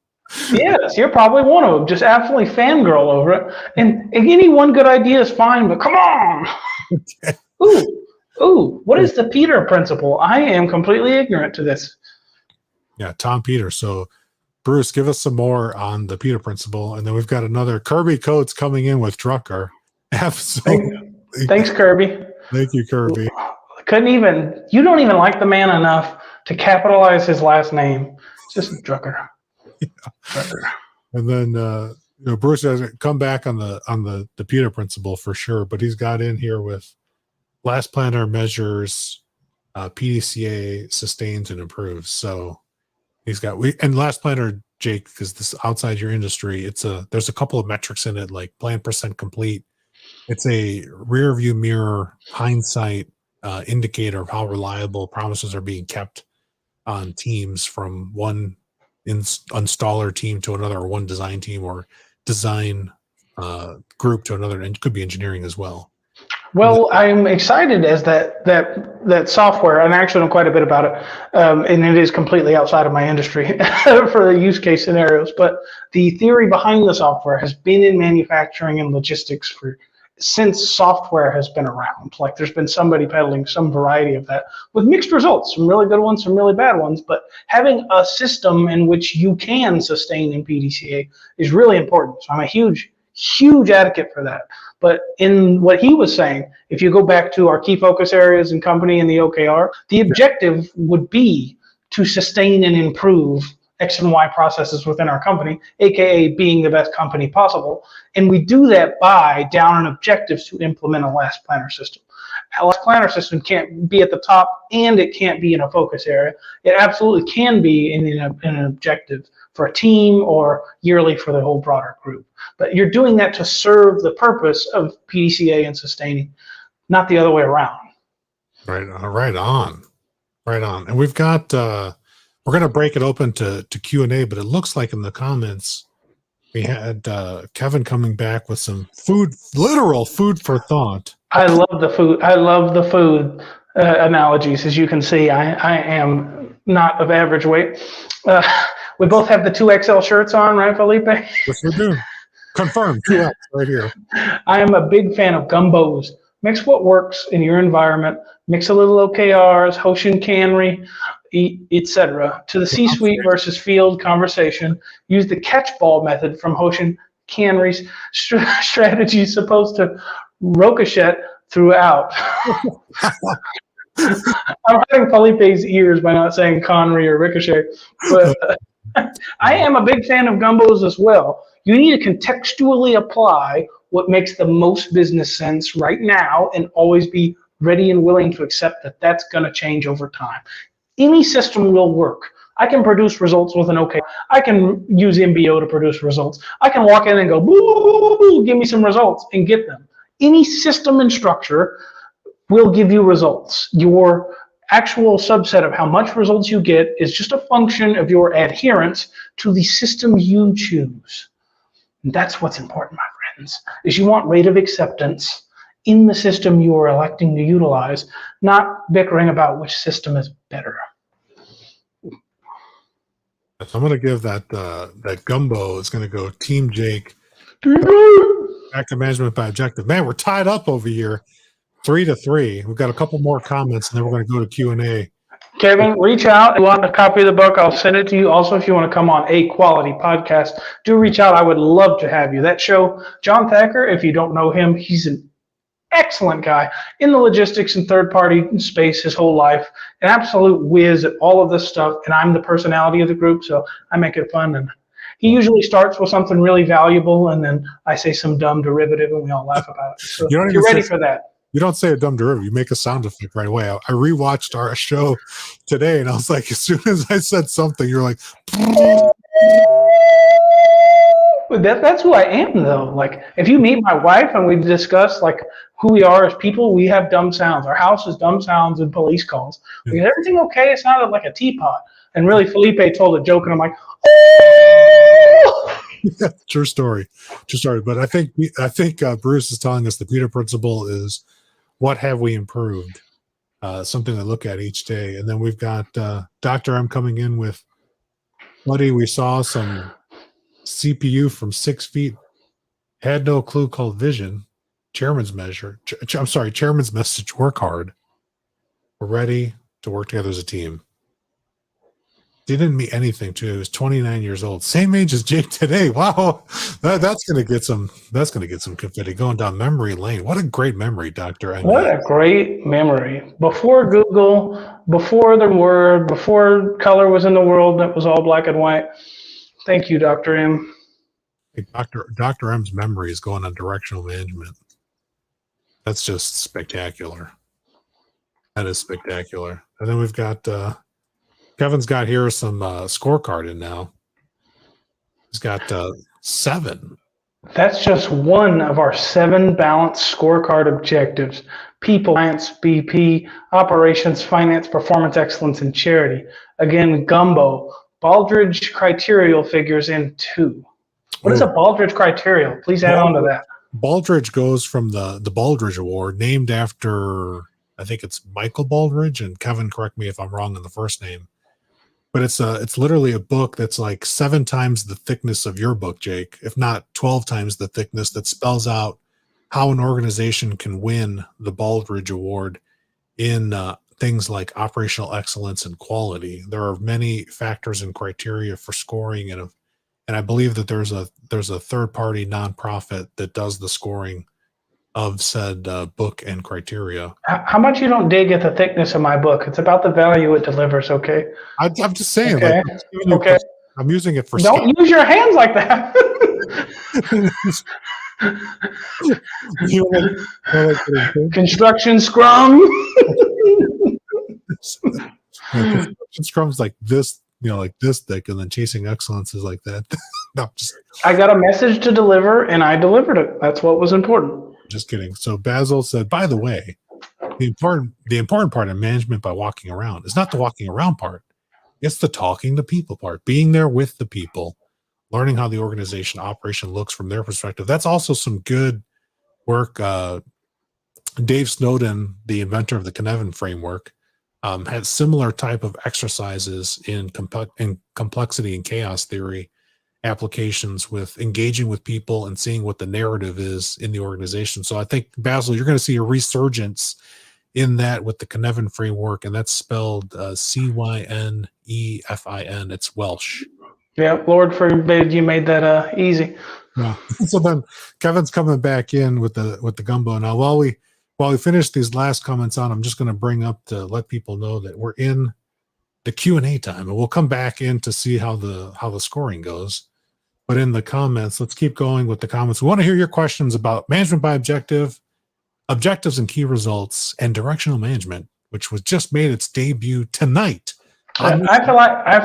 Yes, you're probably one of them. Just absolutely fangirl over it. And any one good idea is fine, but come on. Okay. Ooh, what is the Peter principle? I am completely ignorant to this. Yeah, Tom Peter. So Bruce, give us some more on the Peter principle. And then we've got another Kirby Coates coming in with Drucker. Absolutely. Thanks, Kirby. Thank you, Kirby. You don't even like the man enough to capitalize his last name. It's just Drucker. Yeah. Drucker. And then Bruce has come back on the Peter principle for sure, but he's got in here with last planner measures, PDCA sustains and improves. So he's got and last planner Jake, because this outside your industry, there's a couple of metrics in it, like plan percent complete. It's a rear view mirror hindsight indicator of how reliable promises are being kept on teams from one installer team to another, or one design team or design group to another, and it could be engineering as well. Well, I'm excited as that software, and I actually know quite a bit about it, and it is completely outside of my industry for the use case scenarios. But the theory behind the software has been in manufacturing and logistics since software has been around. Like there's been somebody peddling some variety of that with mixed results, some really good ones, some really bad ones. But having a system in which you can sustain in PDCA is really important. So I'm a huge advocate for that. But in what he was saying, if you go back to our key focus areas and company and the OKR, the objective would be to sustain and improve X and Y processes within our company, aka being the best company possible. And we do that by down an objectives to implement a last planner system. A last planner system can't be at the top, and it can't be in a focus area. It absolutely can be in an objective for a team or yearly for the whole broader group. But you're doing that to serve the purpose of PDCA and sustaining, not the other way around. Right on. And we've got we're going to break it open to Q&A, but it looks like in the comments we had Kevin coming back with some literal food for thought. I love the food analogies. As you can see, I am not of average weight. We both have the 2XL shirts on, right, Felipe? Yes, we do. Confirmed, 2X right here. I am a big fan of gumbos. Mix what works in your environment. Mix a little OKRs, Hoshin Canry, etc. To the C-suite versus field conversation, use the catch-ball method from Hoshin Canry's strategy supposed to ricochet throughout. I'm hurting Felipe's ears by not saying Connery or ricochet, but I am a big fan of gumbos as well. You need to contextually apply what makes the most business sense right now and always be ready and willing to accept that that's going to change over time. Any system will work. I can produce results with an OK. I can use MBO to produce results. I can walk in and go, boo, give me some results and get them. Any system and structure will give you results. Your actual subset of how much results you get is just a function of your adherence to the system you choose. And that's what's important, my friends, is you want rate of acceptance in the system you are electing to utilize, not bickering about which system is better. I'm going to give that gumbo is going to go Team Jake. Active management by objective. Man, we're tied up over here, 3-3. We've got a couple more comments, and then we're going to go to Q&A. Kevin, reach out. If you want a copy of the book, I'll send it to you. Also, if you want to come on A Quality Podcast, do reach out. I would love to have you. That show, John Thacker, if you don't know him, he's an excellent guy in the logistics and third-party space his whole life, an absolute whiz at all of this stuff, and I'm the personality of the group, so I make it fun. And he usually starts with something really valuable, and then I say some dumb derivative, and we all laugh about it. So you're ready for that. You don't say a dumb derivative. You make a sound effect right away. I rewatched our show today, and I was like, as soon as I said something, you're like, that's who I am, though. Like, if you meet my wife and we discuss like who we are as people, we have dumb sounds. Our house is dumb sounds and police calls. Is everything okay? It sounded like a teapot. And really, Felipe told a joke, and I'm like, oh! Yeah, true story. But I think Bruce is telling us the Peter principle is, what have we improved? Something to look at each day. And then we've got Dr. M coming in with, buddy, we saw some CPU from 6 feet. Had no clue, called vision. Chairman's message, work hard. We're ready to work together as a team. Didn't mean anything to. He was 29 years old, same age as Jake today. Wow, that's gonna get some confetti going down memory lane. What a great memory, Doctor. What a great memory. Before Google, before the Word, before color was in the world, that was all black and white. Thank you, Dr. M. Dr. M's memory is going on directional management. That's just spectacular. That is spectacular. And then we've got. Kevin's got here some scorecard in now. He's got 7. That's just one of our 7 balanced scorecard objectives. People, science, BP, operations, finance, performance excellence, and charity. Again, gumbo. Baldrige criteria figures in 2. What is a Baldrige criteria? Please add on to that. Baldrige goes from the Baldrige Award, named after, I think it's Michael Baldrige, and Kevin, correct me if I'm wrong in the first name. But it's literally a book that's like 7 times the thickness of your book, Jake, if not 12 times the thickness, that spells out how an organization can win the Baldrige Award in things like operational excellence and quality. There are many factors and criteria for scoring, and I believe that there's a third-party nonprofit that does the scoring of said book and criteria. How much you don't dig at the thickness of my book? It's about the value it delivers, okay? I'm just saying. Okay. Like, I'm using it for. Don't use your hands like that. Construction Scrum. Construction Scrum's like this, like this thick, and then Chasing Excellence is like that. No, I got a message to deliver, and I delivered it. That's what was important. Just kidding. So Basil said, by the way, the important part of management by walking around is not the walking around part. It's the talking to people part, being there with the people, learning how the organization operation looks from their perspective. That's also some good work. Dave Snowden, the inventor of the Cynefin framework, had similar type of exercises in complexity and chaos theory applications with engaging with people and seeing what the narrative is in the organization. So I think, Basil, you're going to see a resurgence in that with the Cynefin framework, and that's spelled Cynefin. It's Welsh. Yeah, Lord forbid you made that easy. Yeah. So then Kevin's coming back in with the gumbo. Now, while we finish these last comments on, I'm just going to bring up to let people know that we're in the Q&A time, and we'll come back in to see how the scoring goes. But in the comments, let's keep going with the comments. We want to hear your questions about management by objectives and key results, and directional management, which was just made its debut tonight. I feel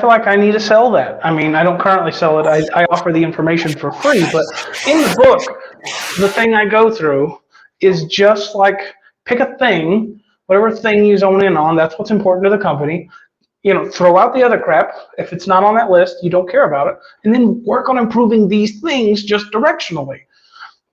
like I need to sell that. I mean, I don't currently sell it. I offer the information for free, but in the book, the thing I go through is just like pick a thing, whatever thing you zone in on. That's what's important to the company. Throw out the other crap. If it's not on that list, you don't care about it. And then work on improving these things just directionally.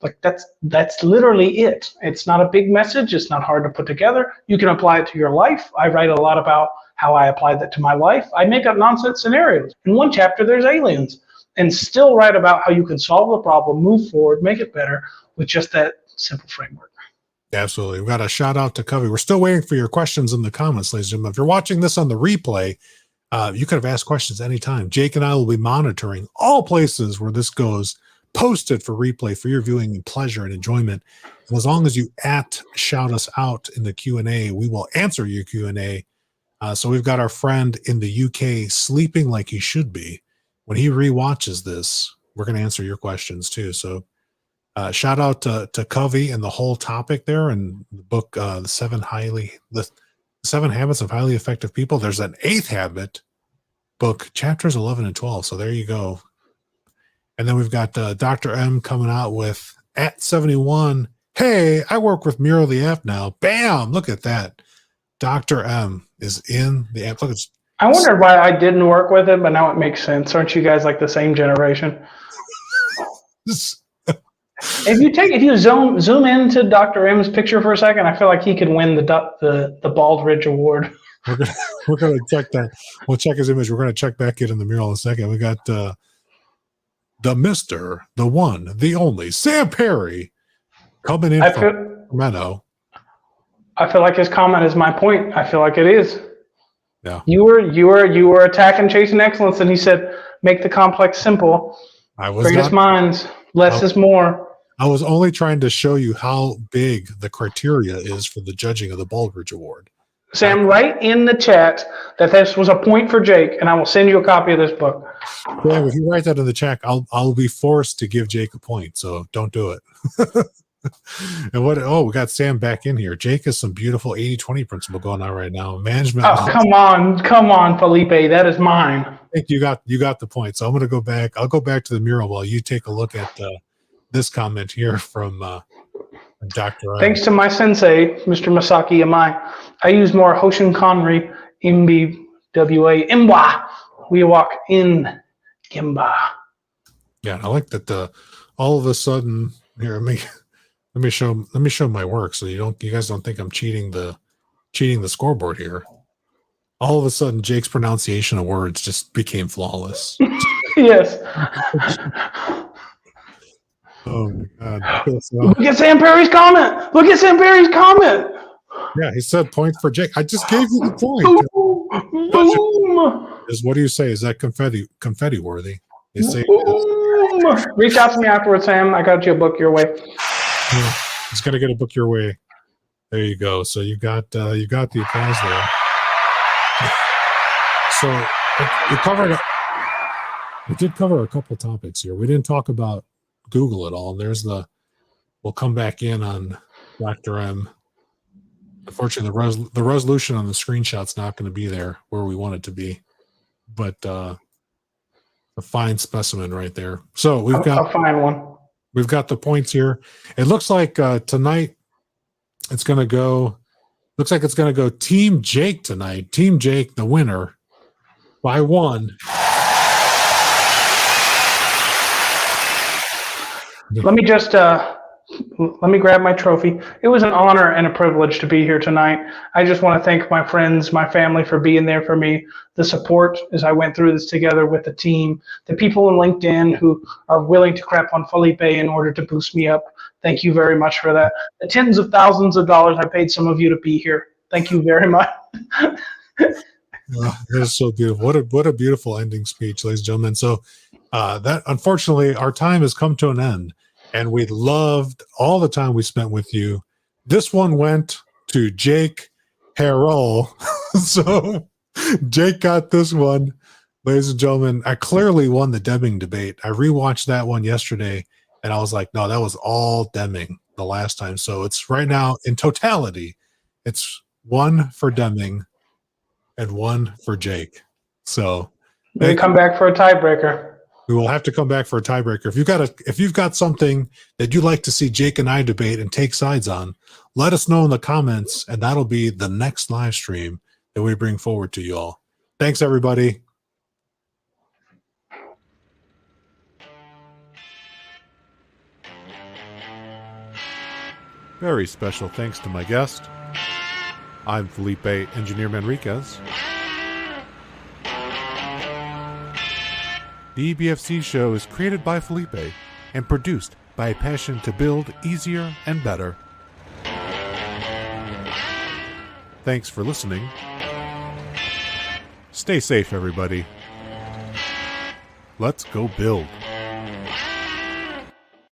Like that's literally it. It's not a big message. It's not hard to put together. You can apply it to your life. I write a lot about how I applied that to my life. I make up nonsense scenarios. In one chapter, there's aliens, and still write about how you can solve the problem, move forward, make it better with just that simple framework. Absolutely. We've got a shout out to Covey. We're still waiting for your questions in the comments, ladies and gentlemen. If you're watching this on the replay, you could have asked questions anytime. Jake and I will be monitoring all places where this goes, posted for replay for your viewing pleasure and enjoyment. And as long as you shout us out in the Q&A, we will answer your Q&A. So we've got our friend in the UK sleeping like he should be. When he rewatches this, we're going to answer your questions too. So shout out to Covey and the whole topic there, and the book, the 7 Habits of Highly Effective People. There's an 8th habit book, chapters 11 and 12. So there you go. And then we've got Dr. M coming out with at 71. Hey, I work with Miro the app now. Bam! Look at that. Dr. M is in the app. Look, I wondered why I didn't work with it, but now it makes sense. Aren't you guys like the same generation? If you zoom into Dr. M's picture for a second, I feel like he could win the Baldrige Award. We're gonna check that. We'll check his image. We're gonna check back in the mural in a second. We got the Mr., the one, the only Sam Perry coming in from Sacramento. I feel like his comment is my point. I feel like it is. Yeah. You were attacking Chasing Excellence, and he said, make the complex simple. Greatest minds, less is more. I was only trying to show you how big the criteria is for the judging of the Baldrige Award. Sam, write in the chat that this was a point for Jake, and I will send you a copy of this book. Yeah, if you write that in the chat, I'll be forced to give Jake a point, so don't do it. And we got Sam back in here. Jake has some beautiful 80-20 principle going on right now. Management. Oh, come on, Felipe. That is mine. I think you got the point. So I'm going to go back. I'll go back to the mural while you take a look at this comment here from Dr. Thanks to my sensei, Mr. Masaki Amai, I use more Hoshin Kanri, Imbi, WA, Imwa. We walk in Gimba. Yeah, I like that all of a sudden here, let me show my work so you guys don't think I'm cheating the scoreboard here. All of a sudden Jake's pronunciation of words just became flawless. Yes. Oh my God. Look at Sam Perry's comment. Yeah, he said points for Jake. I just gave you the point. Boom. What do you say? Is that confetti worthy? You say Reach out to me afterwards, Sam. I got you a book your way. He's gonna get a book your way. There you go. So you got the applause there. So we did cover a couple topics here. We didn't talk about Google at all. We'll come back in on Dr. M. Unfortunately, the resolution on the screenshot's not going to be there where we want it to be, but a fine specimen right there. So we've got a fine one. We've got the points here. It looks like tonight it's going to go. Looks like it's going to go Team Jake tonight. Team Jake, the winner, by 1. Let me just let me grab my trophy. It was an honor and a privilege to be here tonight. I just want to thank my friends, my family for being there for me, the support as I went through this together with the team, the people in LinkedIn who are willing to crap on Felipe in order to boost me up. Thank you very much for that. The tens of thousands of dollars I paid some of you to be here. Thank you very much. That is so beautiful. What a beautiful ending speech, ladies and gentlemen. So that unfortunately our time has come to an end. And we loved all the time we spent with you. This one went to Jake Harrell. So Jake got this one. Ladies and gentlemen, I clearly won the Deming debate. I rewatched that one yesterday, and I was like, no, that was all Deming the last time. So it's right now, in totality, it's 1 for Deming and 1 for Jake. So we come back for a tiebreaker. We will have to come back for a tiebreaker. If you've got something that you'd like to see Jake and I debate and take sides on, let us know in the comments, and that'll be the next live stream that we bring forward to you all. Thanks, everybody. Very special thanks to my guest. I'm Felipe Engineer Manriquez. The EBFC show is created by Felipe and produced by a passion to build easier and better. Thanks for listening. Stay safe, everybody. Let's go build.